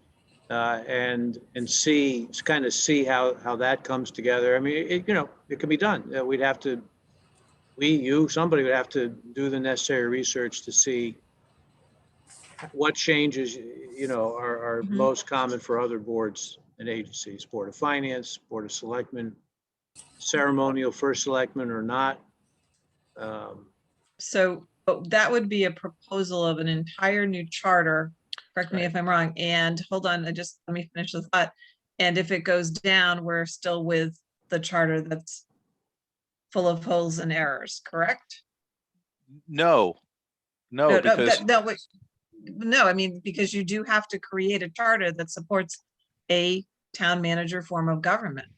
and see how that comes together. I mean, it can be done. Somebody would have to do the necessary research to see what changes, are most common for other boards and agencies, Board of Finance, Board of Selectmen, ceremonial first selectman or not. So that would be a proposal of an entire new charter. Correct me if I'm wrong. And hold on, let me finish the thought. And if it goes down, we're still with the charter that's full of holes and errors, correct? No, because I mean, because you do have to create a charter that supports a town manager form of government.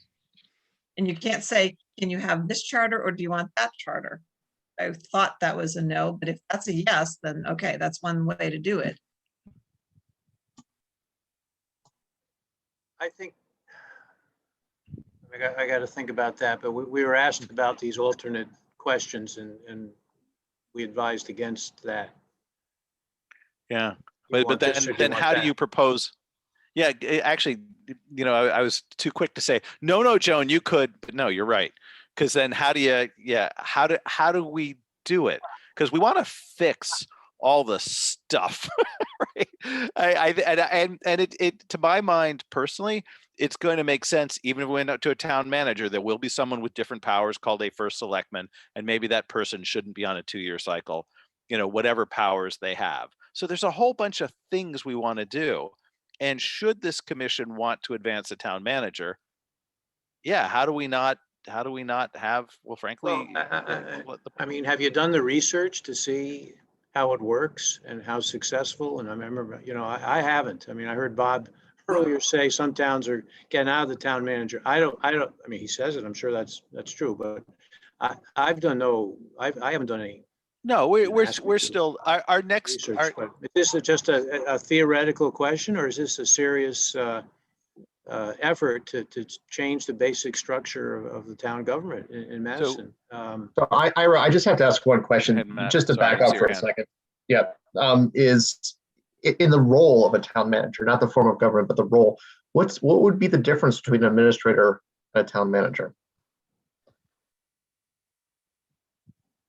And you can't say, can you have this charter or do you want that charter? I thought that was a no, but if that's a yes, then okay, that's one way to do it. I think I got to think about that, but we were asked about these alternate questions and we advised against that. Yeah, You but want this or do then you want how do that? you propose? Yeah, actually, I was too quick to say, no, Joan, you could, but no, you're right. Because then how do we do it? Because we want to fix all the stuff, right? It to my mind personally, it's going to make sense even if we went out to a town manager. There will be someone with different powers called a first selectman, and maybe that person shouldn't be on a 2-year cycle. Whatever powers they have. So there's a whole bunch of things we want to do. And should this commission want to advance a town manager, how do we not have, well, frankly, I mean, have you done the research to see how it works and how successful? And I remember, I haven't. I mean, I heard Bob earlier say some towns are getting out of the town manager. I mean, he says it, I'm sure that's true, but I haven't done any No, ask me we're to. still, our next, research. But is this just a theoretical question, or is this a serious effort to change the basic structure of the town government in Madison? So Ira, I just have to ask one question, Go ahead, Matt. just to Sorry, back I see up your for a hand. second. Yeah, is in the role of a town manager, not the form of government, but the role. What would be the difference between an administrator and a town manager?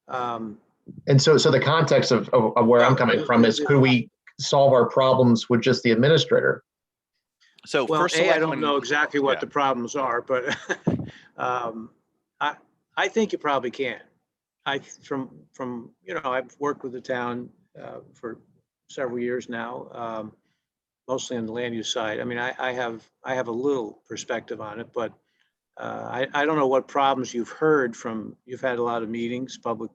And so the context of where I'm coming from is, could we solve our problems with just the administrator? So Well, first I don't selectman, know exactly what yeah. the problems are, but I think you probably can. From I've worked with the town for several years now, mostly on the land use side. I mean, I have a little perspective on it, but I don't know what problems you've heard from. You've had a lot of meetings, public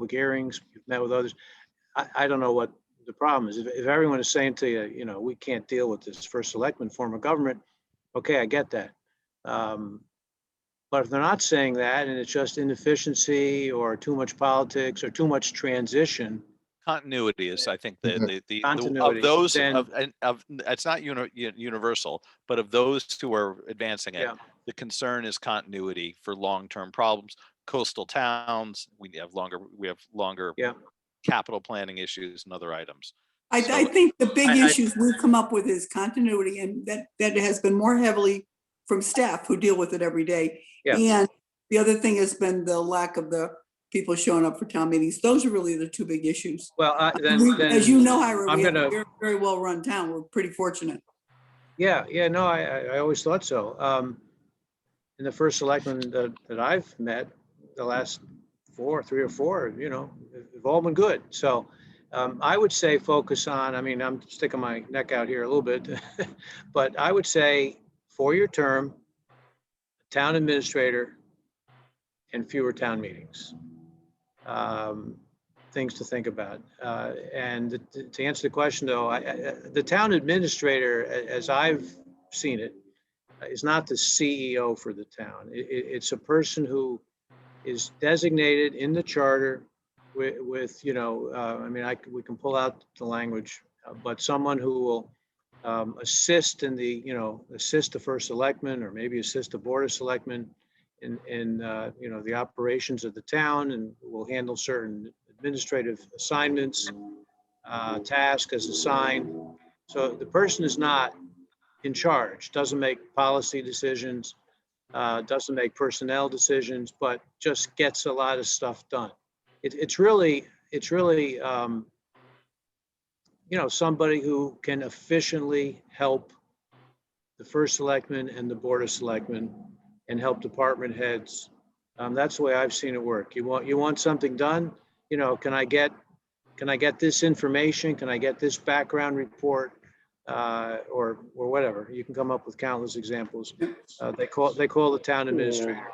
hearings. You've met with others. I don't know what the problem is. If everyone is saying to you, we can't deal with this first selectman form of government, okay, I get that. But if they're not saying that, and it's just inefficiency or too much politics or too much transition, continuity is, I think, the Continuity, of those then- of it's not universal, but of those who are advancing it, Yeah. the concern is continuity for long-term problems. Coastal towns, we have longer Yeah. capital planning issues and other items. I So- think the big I- issues we've come up with is continuity, and that has been more heavily from staff who deal with it every day. Yeah. And the other thing has been the lack of the people showing up for town meetings. Those are really the two big issues. well, As you know, Ira, I'm we have a gonna- very, very well-run town. We're pretty fortunate. Yeah, no, I always thought so. In the first selectmen that I've met, the last 3 or 4, have all been good. So I would say focus on, I mean, I'm sticking my neck out here a little bit, but I would say 4-year term, town administrator, and fewer town meetings. Things to think about. And to answer the question though, the town administrator, as I've seen it, is not the CEO for the town. It's a person who is designated in the charter with I mean, we can pull out the language, but someone who will assist in assist the first selectman, or maybe assist the board of selectmen in the operations of the town, and will handle certain administrative assignments, tasks as assigned. So the person is not in charge, doesn't make policy decisions, doesn't make personnel decisions, but just gets a lot of stuff done. It's really somebody who can efficiently help the first selectman and the board of selectmen, and help department heads. That's the way I've seen it work. You want something done, can I get this information? Can I get this background report? Or whatever. You can come up with countless examples. They call the town administrator.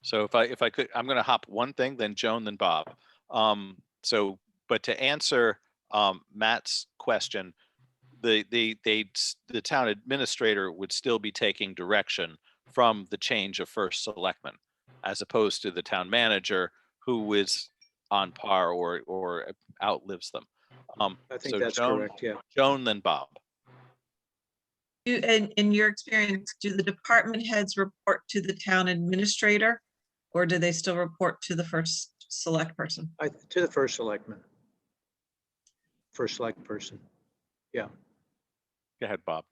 So if I could, I'm going to hop one thing, then Joan, then Bob. But to answer Matt's question, the town administrator would still be taking direction from the change of first selectman, as opposed to the town manager, who is on par or outlives them. I think so that's Joan, correct. Yeah. Joan, then Bob. In your experience, do the department heads report to the town administrator, or do they still report to the first select person? To the first selectman. First select person. Yeah. Go ahead, Bob.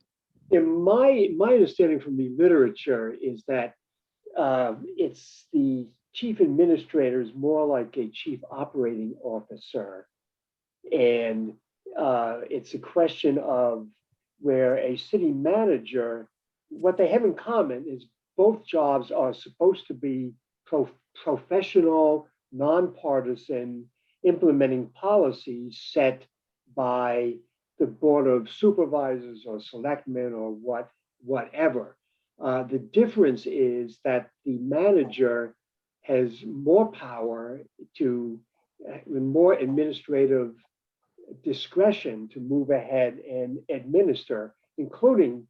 In my understanding from the literature is that it's the chief administrator is more like a chief operating officer, and it's a question of where a city manager, what they have in common is both jobs are supposed to be professional, nonpartisan, implementing policies set by the board of supervisors or selectmen or whatever. The difference is that the manager has more power more administrative discretion to move ahead and administer, including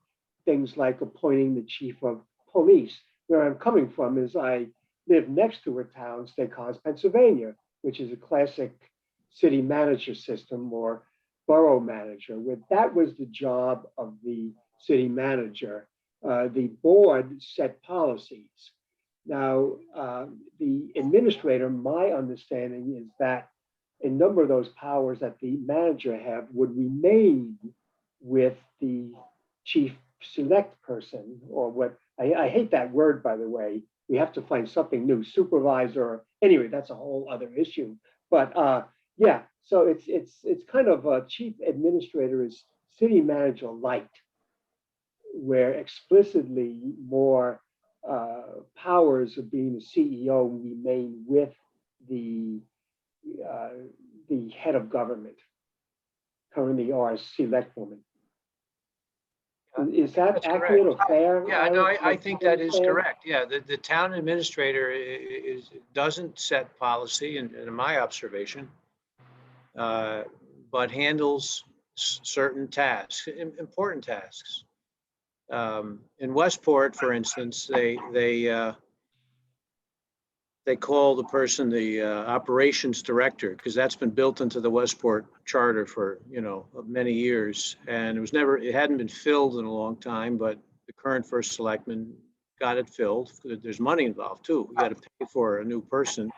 things like appointing the chief of police. Where I'm coming from is I live next to a town, State College, Pennsylvania, which is a classic city manager system or borough manager, where that was the job of the city manager. The board set policies. Now, the administrator, my understanding is that a number of those powers that the manager have would remain with the chief select person, or what, I hate that word, by the way. We have to find something new, supervisor. Anyway, that's a whole other issue. But yeah, so it's kind of a chief administrator is city manager light, where explicitly more powers of being the CEO remain with the head of government, currently our select woman. Is that That's accurate correct. or fair? Yeah, no, I think that is Fair? correct. Yeah, the town administrator doesn't set policy, in my observation, but handles certain tasks, important tasks. In Westport, for instance, they call the person the operations director, because that's been built into the Westport charter for, many years. And it hadn't been filled in a long time, but the current first selectman got it filled. There's money involved too. You got to pay for a new person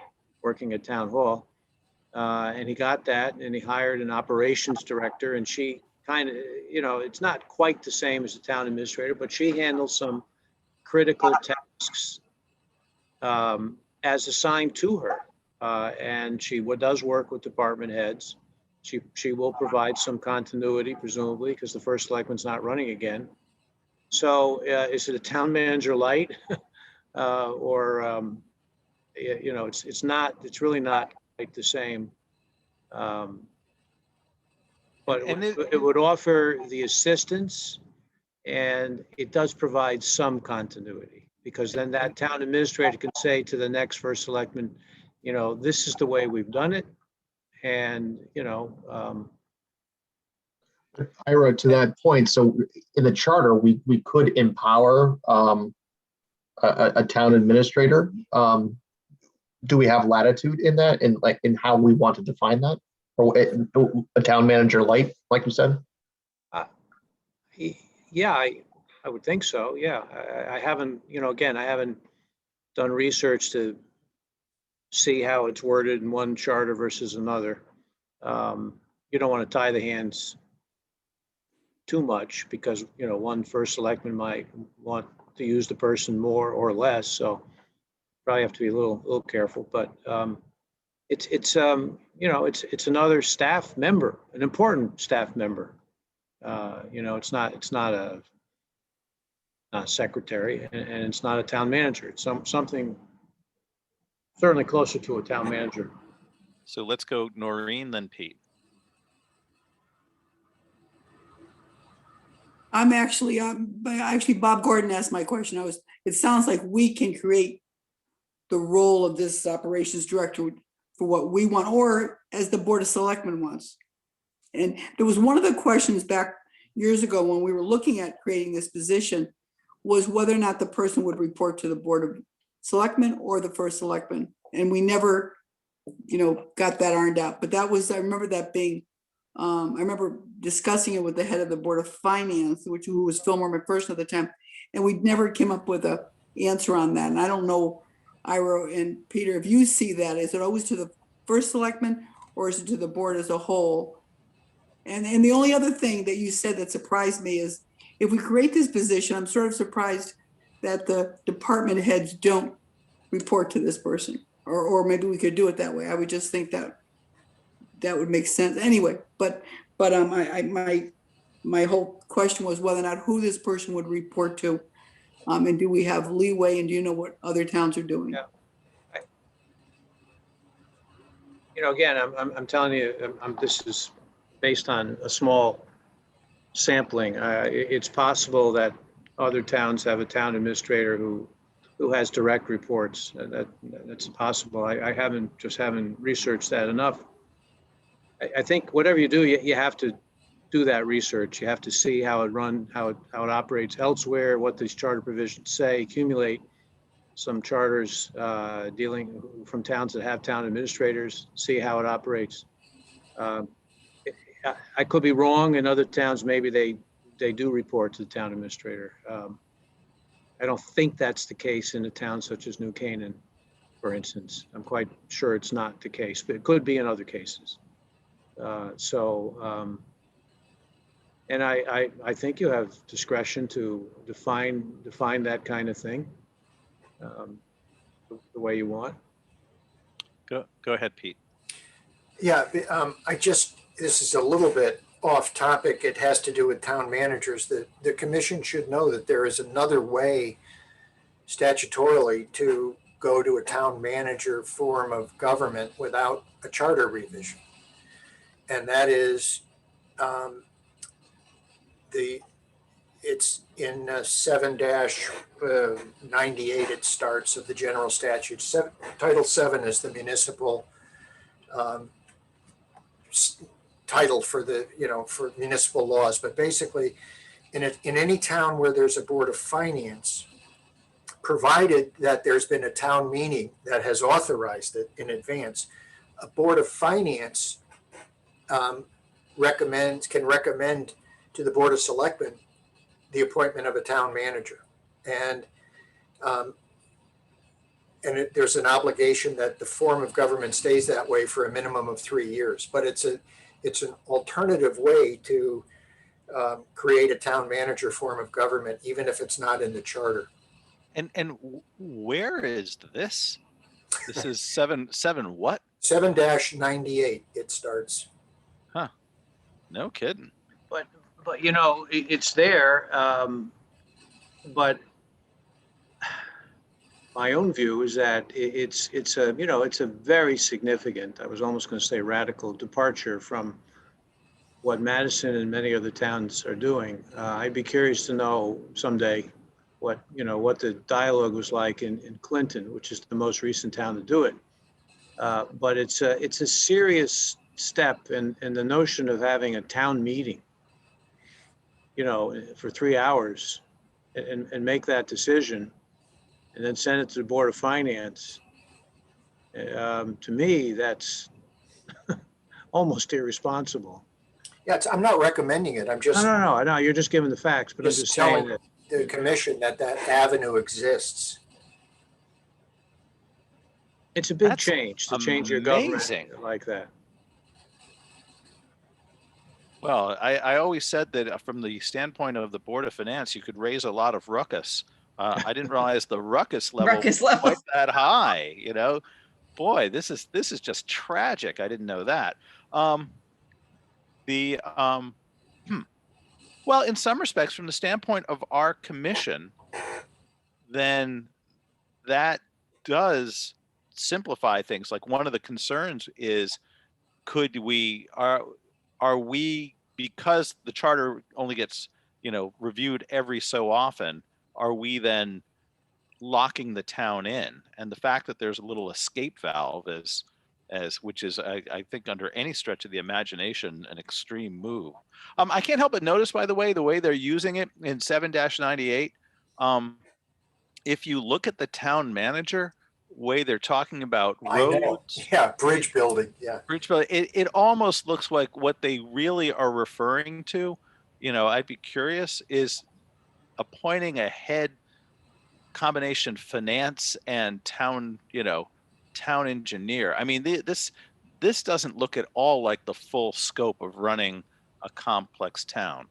working at town hall. And he got that, and he hired an operations director, and she kind of, it's not quite the same as the town administrator, but she handles some critical tasks as assigned to her. And she does work with department heads. She will provide some continuity, presumably, because the first selectman's not running again. So is it a town manager light? Or it's really not quite the same. But it would offer the assistance, and it does provide some continuity, because then that town administrator can say to the next first selectman, this is the way we've done it. And, Ira, to that point, so in the charter, we could empower a town administrator. Do we have latitude in that, in how we want to define that? Or a town manager light, like you said? Yeah, I would think so. Yeah, I haven't, again, I haven't done research to see how it's worded in one charter versus another. You don't want to tie the hands too much, because, one first selectman might want to use the person more or less. So probably have to be a little careful, but it's another staff member, an important staff member. It's not a secretary, and it's not a town manager. It's something certainly closer to a town manager. So let's go Noreen, then Pete. I'm actually, Bob Gordon asked my question. It sounds like we can create the role of this operations director for what we want, or as the Board of Selectmen wants. And there was one of the questions back years ago when we were looking at creating this position, was whether or not the person would report to the Board of Selectmen or the first selectman. And we never, got that ironed out. But I remember that being, I remember discussing it with the head of the Board of Finance, who was Fillmore McPherson at the time. And we never came up with an answer on that. And I don't know, Ira and Peter, if you see that, is it always to the first selectman, or is it to the board as a whole? And the only other thing that you said that surprised me is, if we create this position, I'm sort of surprised that the department heads don't report to this person, or maybe we could do it that way. I would just think that would make sense anyway. But my whole question was whether or not who this person would report to, and do we have leeway, and do you know what other towns are doing? Yeah. Again, I'm telling you, this is based on a small sampling. It's possible that other towns have a town administrator who has direct reports. That's possible. I haven't researched that enough. I think whatever you do, you have to do that research. You have to see how it operates elsewhere, what these charter provisions say, accumulate some charters dealing from towns that have town administrators, see how it operates. Um, I could be wrong. In other towns, maybe they do report to the town administrator. I don't think that's the case in a town such as New Canaan, for instance. I'm quite sure it's not the case, but it could be in other cases. And I think you have discretion to define that kind of thing the way you want. Go ahead, Pete. Yeah, this is a little bit off topic. It has to do with town managers. The commission should know that there is another way statutorily to go to a town manager form of government without a charter revision. And that is it's in 7-98 it starts of the general statute. Title 7 is the municipal title for for municipal laws, but basically in any town where there's a board of finance, provided that there's been a town meeting that has authorized it in advance, a board of finance can recommend to the Board of Selectmen the appointment of a town manager. And there's an obligation that the form of government stays that way for a minimum of 3 years. But it's an alternative way to create a town manager form of government, even if it's not in the charter. And where is this? This is 7 what? 7-98 it starts. Huh. No kidding. But it's there. But my own view is that it's a very significant, I was almost going to say radical departure from what Madison and many other towns are doing. I'd be curious to know someday what the dialogue was like in Clinton, which is the most recent town to do it. But it's a serious step in the notion of having a town meeting, for 3 hours and make that decision and then send it to the Board of Finance. To me, that's almost irresponsible. Yeah, I'm not recommending it. I'm just No, you're just giving the facts, but I'm just saying that the commission that avenue exists. it's a big change to change your government like that. Well, I always said that from the standpoint of the Board of Finance, you could raise a lot of ruckus. I didn't realize the ruckus level was quite that high. Boy, this is just tragic. I didn't know that. Well, in some respects, from the standpoint of our commission, then that does simplify things. Like one of the concerns is, are we, because the charter only gets, reviewed every so often, are we then locking the town in? And the fact that there's a little escape valve which is, I think, under any stretch of the imagination, an extreme move. I can't help but notice, by the way they're using it in 7-98. If you look at the town manager, way they're talking about roads, bridge building, it almost looks like what they really are referring to. I'd be curious, is appointing a head combination finance and town engineer. I mean, this doesn't look at all like the full scope of running a complex town,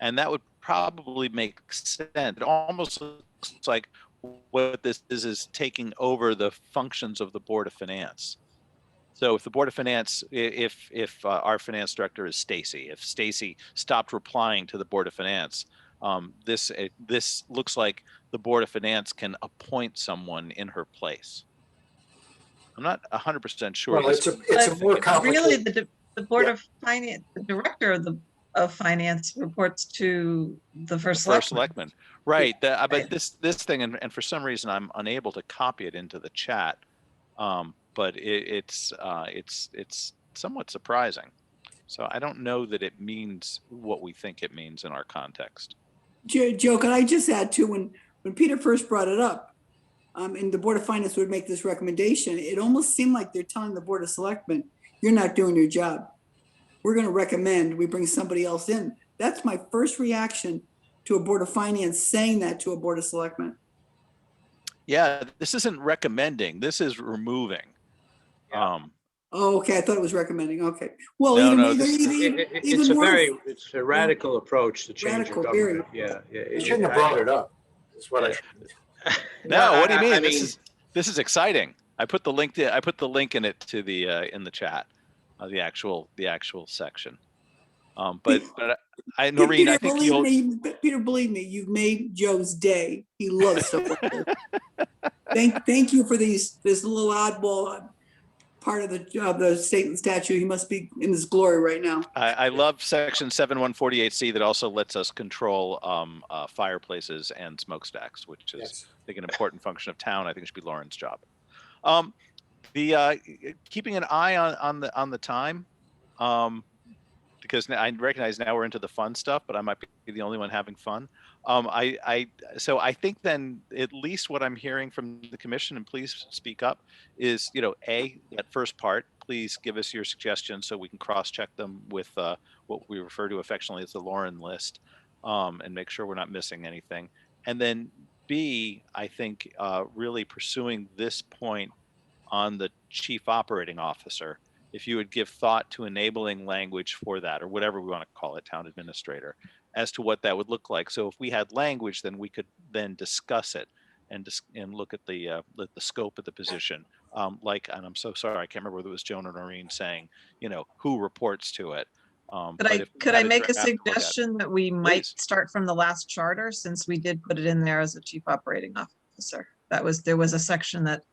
and that would probably make sense. It almost looks like what this is taking over the functions of the Board of Finance. So if the Board of Finance, if our finance director is Stacy, if Stacy stopped replying to the Board of Finance, this looks like the Board of Finance can appoint someone in her place. I'm not 100% sure. Well, it's a more complicated. Really, the Board of Finance, the director of finance reports to the first selectman. Right. But this thing, and for some reason I'm unable to copy it into the chat. But it's somewhat surprising. So I don't know that it means what we think it means in our context. Joe, can I just add too, when Peter first brought it up, and the Board of Finance would make this recommendation, it almost seemed like they're telling the Board of Selectmen, you're not doing your job. We're going to recommend we bring somebody else in. That's my first reaction to a Board of Finance saying that to a Board of Selectmen. Yeah, this isn't recommending, this is removing. Oh, okay, I thought it was recommending. Okay. Well, No, even, no, even, this- even, It's even a worse. it's a radical approach to change your Radical, very. government. Yeah, yeah. You shouldn't have brought it up, is what I. No, what do you mean? I This is exciting. I put the link in it to the in the chat, the actual section. But Noreen, I think Peter, believe me, you've made Joe's day. He loves stuff like this. Thank you for this little oddball part of the state and statute. He must be in his glory right now. I love section 7148C that also lets us control fireplaces and smokestacks, which is I think an important function of town. I think it should be Lauren's job. The keeping an eye on the time, because I recognize now we're into the fun stuff, but I might be the only one having fun. So I think then at least what I'm hearing from the commission, and please speak up, is, that first part, please give us your suggestions so we can cross-check them with what we refer to affectionately as the Lauren list, and make sure we're not missing anything. And then B, I think really pursuing this point on the chief operating officer, if you would give thought to enabling language for that, or whatever we want to call it, town administrator, as to what that would look like. So if we had language, then we could then discuss it and look at the scope of the position. And I'm so sorry, I can't remember whether it was Joan or Noreen saying, who reports to it. Could I make a suggestion that we might start from the last charter, since we did put it in there as a chief operating officer? There was a section that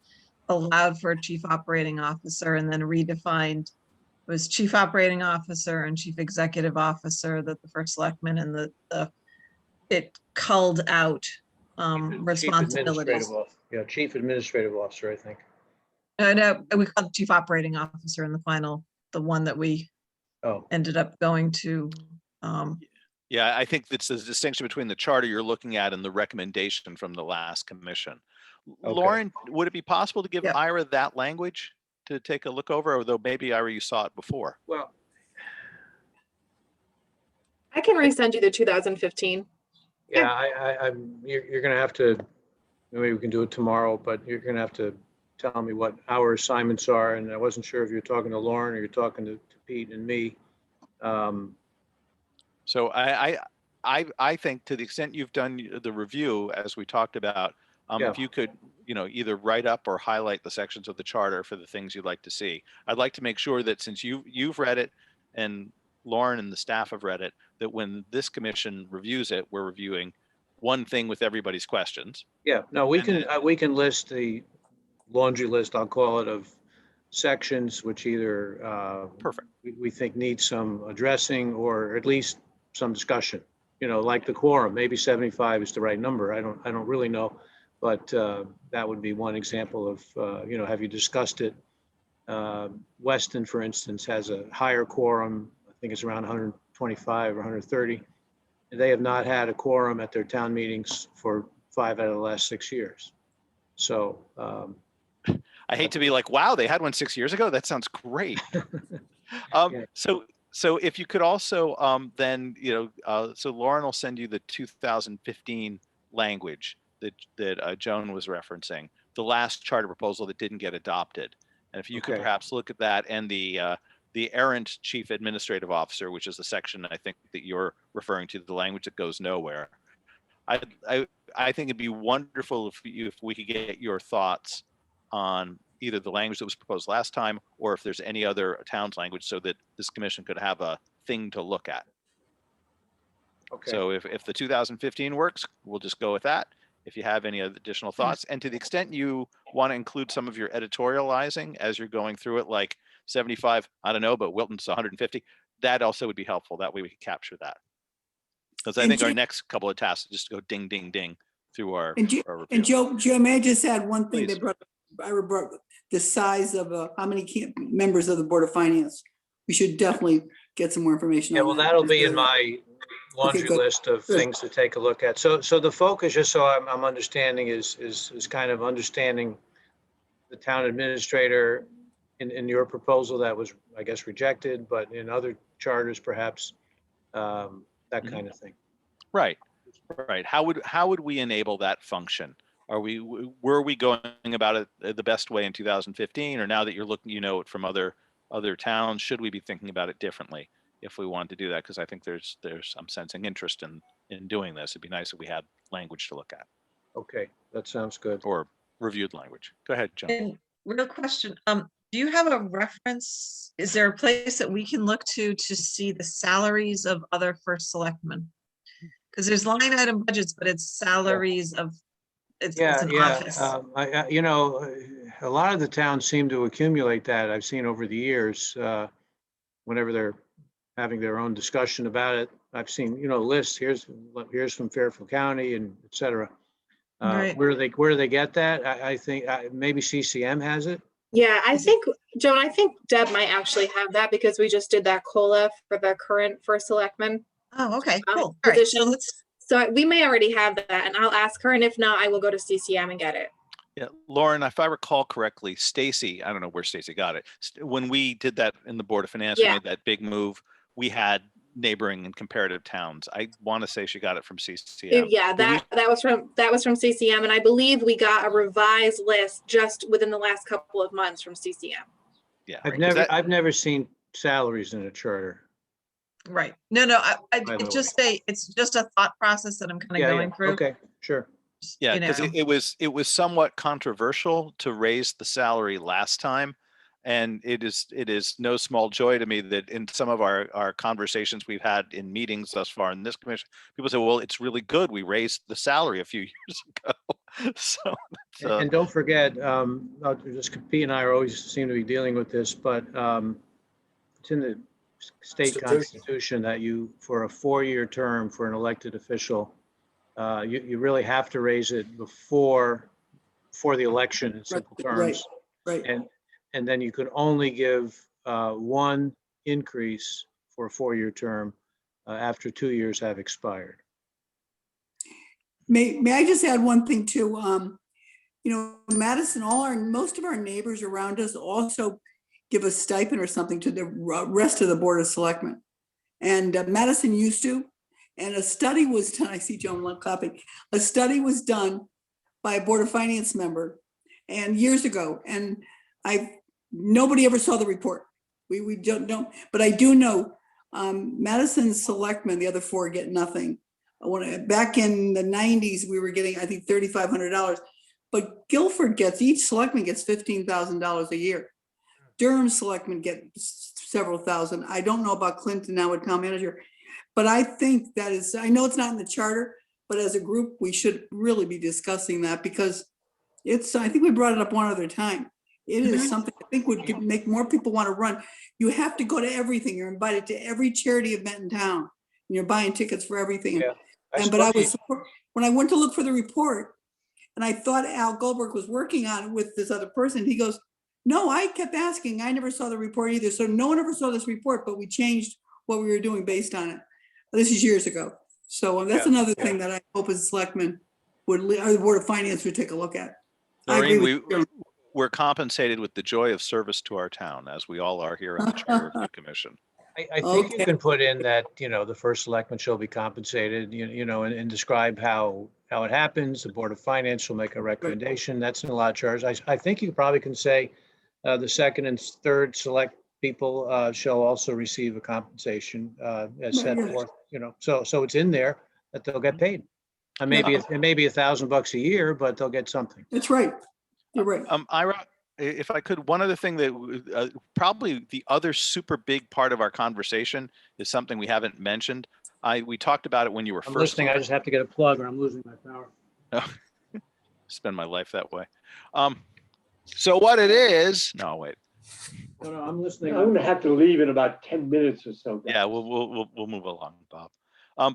allowed for a chief operating officer and then redefined, it was chief operating officer and chief executive officer, that the first selectman, and it culled out responsibilities. Chief administrative officer, I think. No, we called it chief operating officer in the one that we ended up going to. Yeah, I think that's the distinction between the charter you're looking at and the recommendation from the last commission. Okay. Lauren, would it be possible to give Ira that language to take a look over, although maybe Ira, you saw it before? Well, I can resend you the 2015. Yeah, you're going to have to, maybe we can do it tomorrow, but you're going to have to tell me what our assignments are. And I wasn't sure if you're talking to Lauren or you're talking to Pete and me. So I think to the extent you've done the review, as we talked about, if you could, either write up or highlight the sections of the charter for the things you'd like to see. I'd like to make sure that since you've read it and Lauren and the staff have read it, that when this commission reviews it, we're reviewing one thing with everybody's questions. Yeah, no, we can list the laundry list, I'll call it, of sections which either perfect we think need some addressing or at least some discussion. Like the quorum, maybe 75 is the right number. I don't really know. But that would be one example of, have you discussed it? Weston, for instance, has a higher quorum. I think it's around 125 or 130. They have not had a quorum at their town meetings for 5 out of the last 6 years. So I hate to be like, wow, they had one 6 years ago. That sounds great. So if you could also then, so Lauren will send you the 2015 language that Joan was referencing, the last charter proposal that didn't get adopted. And if you could perhaps look at that, and the errant chief administrative officer, which is the section I think that you're referring to, the language that goes nowhere. I think it'd be wonderful if we could get your thoughts on either the language that was proposed last time, or if there's any other town's language, so that this commission could have a thing to look at. Okay. So if the 2015 works, we'll just go with that. If you have any additional thoughts, and to the extent you want to include some of your editorializing as you're going through it, like 75, I don't know, but Wilton's 150, that also would be helpful. That way we can capture that. Because I think our next couple of tasks is just go ding, ding, ding through our review. And Joe, may I just add one thing? Ira brought the size of how many members of the Board of Finance. We should definitely get some more information Yeah, on well, that. that'll be in my laundry good. list of Good. things to take a look at. So the focus, just so I'm understanding, is kind of understanding the town administrator in your proposal that was, I guess, rejected, but in other charters, perhaps, that kind of thing. Right. Right. How would we enable that function? Were we going about it the best way in 2015, or now that you're looking, it from other towns, should we be thinking about it differently if we wanted to do that? Because I think I'm sensing interest in doing this. It'd be nice if we had language to look at. Okay, that sounds good. Or reviewed language. Go ahead, Joan. And real question, do you have a reference? Is there a place that we can look to see the salaries of other first selectmen? Because there's line item budgets, but it's salaries of, it's an office. A lot of the towns seem to accumulate that. I've seen over the years, whenever they're having their own discussion about it, I've seen, lists, here's from Fairfield County and et cetera. Right. Where do they get that? I think maybe CCM has it. Yeah, I think, Joan, I think Deb might actually have that because we just did that COLA for the current first selectman Oh, okay, cool. All right, so position. So we may already have that, and I'll ask her, and if not, I will go to CCM and get it. Yeah, Lauren, if I recall correctly, Stacy, I don't know where Stacy got it. When we did that in the Board of Finance, we made that big move. We had neighboring and comparative towns. I want to say she got it from CCM. Yeah, that was from CCM, and I believe we got a revised list just within the last couple of months from CCM. Yeah, I've never seen salaries in a charter. right. No, it's just a thought process that I'm kind of going through. Okay, sure. Yeah, because it was somewhat controversial to raise the salary last time. And it is no small joy to me that in some of our conversations we've had in meetings thus far in this commission, people say, well, it's really good. We raised the salary a few years ago. So, and don't forget, Pete and I always seem to be dealing with this, but it's in the state constitution that for a 4-year term for an elected official, you really have to raise it before the election in simple terms. Right. And then you could only give one increase for a 4-year term after 2 years have expired. May I just add one thing too? Madison, most of our neighbors around us also give a stipend or something to the rest of the Board of Selectmen. And Madison used to, and a study was done, I see Joan clapping, a study was done by a Board of Finance member and years ago. And nobody ever saw the report. We don't know, but I do know Madison's selectmen, the other 4 get nothing. Back in the 90s, we were getting, I think, $3,500, but Guilford each selectman gets $15,000 a year. Durham selectmen get several thousand. I don't know about Clinton now with town manager, but I think I know it's not in the charter, but as a group, we should really be discussing that because I think we brought it up one other time. It is something I think would make more people want to run. You have to go to everything. You're invited to every charity event in town. And you're buying tickets for everything. Yeah. When I went to look for the report, and I thought Al Goldberg was working on it with this other person, he goes, no, I kept asking. I never saw the report either. So no one ever saw this report, but we changed what we were doing based on it. This is years ago. So that's another thing that I hope as a selectman or the Board of Finance would take a look at. Noreen, we're compensated with the joy of service to our town, as we all are here on the Charter Review Commission. I think you can put in that, the first selectman shall be compensated, and describe how it happens. The Board of Finance will make a recommendation. That's in a lot of charters. I think you probably can say the second and third select people shall also receive a compensation as set forth, so it's in there that they'll get paid. It may be $1,000 a year, but they'll get something. That's right. You're right. Ira, if I could, one other thing that probably the other super big part of our conversation is something we haven't mentioned. We talked about it when you were I'm first. Listening. I just have to get a plug or I'm losing my power. Spend my life that way. So what it is? No, wait. No, I'm listening. I'm gonna have to leave in about 10 minutes or so. Yeah, we'll move along, Bob.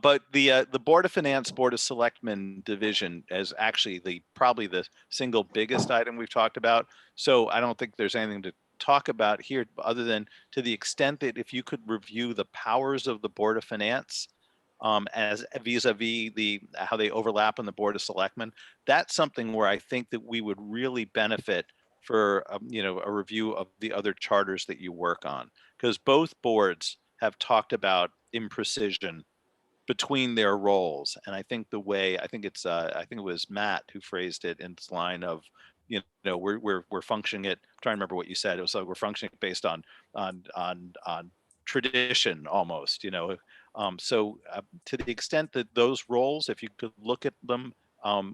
But the Board of Finance, Board of Selectmen division is actually probably the single biggest item we've talked about. So I don't think there's anything to talk about here, other than to the extent that if you could review the powers of the Board of Finance as vis-a-vis how they overlap on the Board of Selectmen, that's something where I think that we would really benefit for a review of the other charters that you work on, because both boards have talked about imprecision between their roles. And I think I think it was Matt who phrased it in this line of, we're functioning I'm trying to remember what you said. It was like we're functioning based on tradition almost, so to the extent that those roles, if you could look at them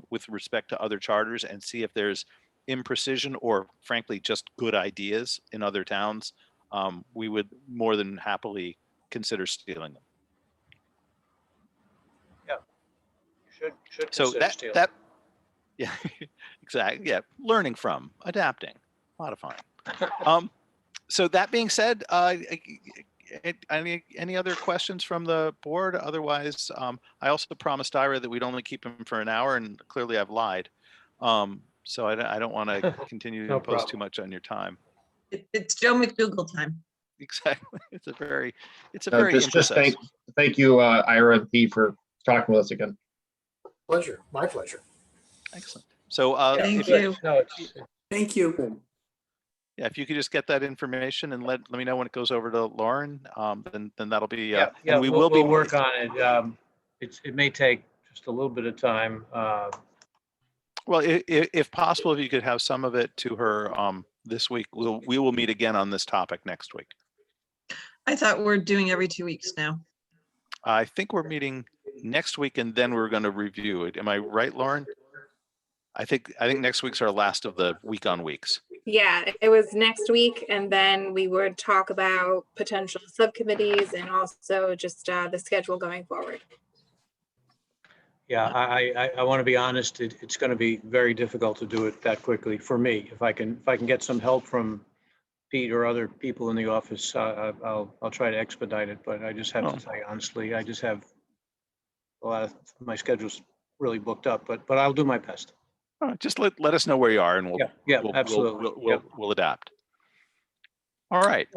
with respect to other charters and see if there's imprecision or frankly just good ideas in other towns, we would more than happily consider stealing them. Should So consider stealing. that yeah, exactly, yeah, learning from, adapting, modifying. So that being said, any other questions from the board? Otherwise, I also promised Ira that we'd only keep him for an hour, and clearly I've lied. So I don't want to continue to impose too much on your time. It's Joe McDougal time. Exactly. It's a very just thank you, Ira and Pete, for talking with us again. Pleasure. My pleasure. Excellent. So Thank you. Thank you. yeah, if you could just get that information and let me know when it goes over to Lauren, then that'll be Yeah, and we'll be work on it. It may take just a little bit of time. Well, if possible, if you could have some of it to her this week, we will meet again on this topic next week. I thought we're doing every 2 weeks now. I think we're meeting next week, and then we're going to review it. Am I right, Lauren? I think next week's our last of the week on weeks. Yeah, it was next week, and then we would talk about potential subcommittees and also just the schedule going forward. Yeah, I want to be honest. It's going to be very difficult to do it that quickly for me. If I can get some help from Pete or other people in the office, I'll try to expedite it. But I just have to tell you honestly, I just have a lot of my schedule's really booked up. But I'll do my best. Just let us know where you are, and absolutely. We'll adapt. All right.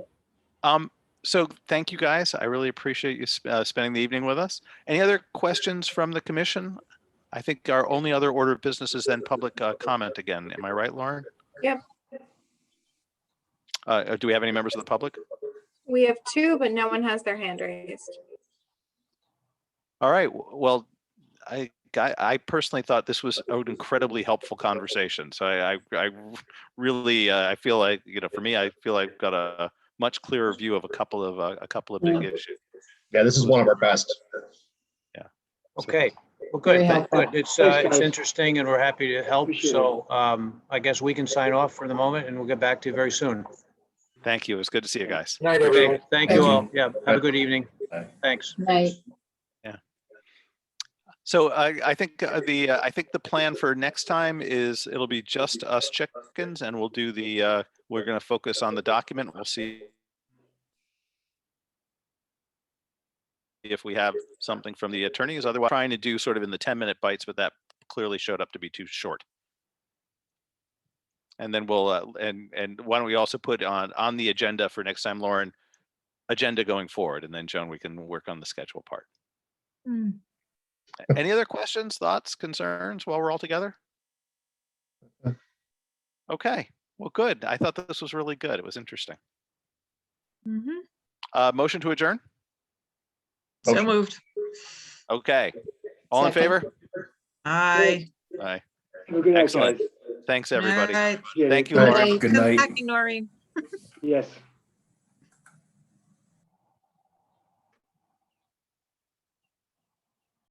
So thank you guys. I really appreciate you spending the evening with us. Any other questions from the commission? I think our only other order of business is then public comment again. Am I right, Lauren? Yep. Do we have any members of the public? We have 2, but no one has their hand raised. All right. Well, I personally thought this was an incredibly helpful conversation. So I really I feel like, for me, I feel I've got a much clearer view of a couple of big issues. Yeah, this is one of our best. Yeah. Okay. Well, good. It's interesting, and we're happy to help. So I guess we can sign off for the moment, and we'll get back to you very soon. Thank you. It was good to see you guys. Night, everyone. Okay. Thank you all. Yeah. Have a good evening. Bye. Thanks. Night. Yeah. So I think the plan for next time is it'll be just us chickens, and we'll do we're going to focus on the document. We'll see if we have something from the attorneys. Otherwise, trying to do sort of in the 10-minute bites, but that clearly showed up to be too short. And then we'll and why don't we also put on the agenda for next time, Lauren, agenda going forward, and then Joan, we can work on the schedule part. Any other questions, thoughts, concerns while we're all together? Okay, well, good. I thought that this was really good. It was interesting. Motion to adjourn? So moved. Okay. All in favor? Aye. Aye. Have a good night, Excellent. guys. Thank everybody. Night. Yeah, Thank you, good Lauren. night. Good night. Good night, Noreen. Yes.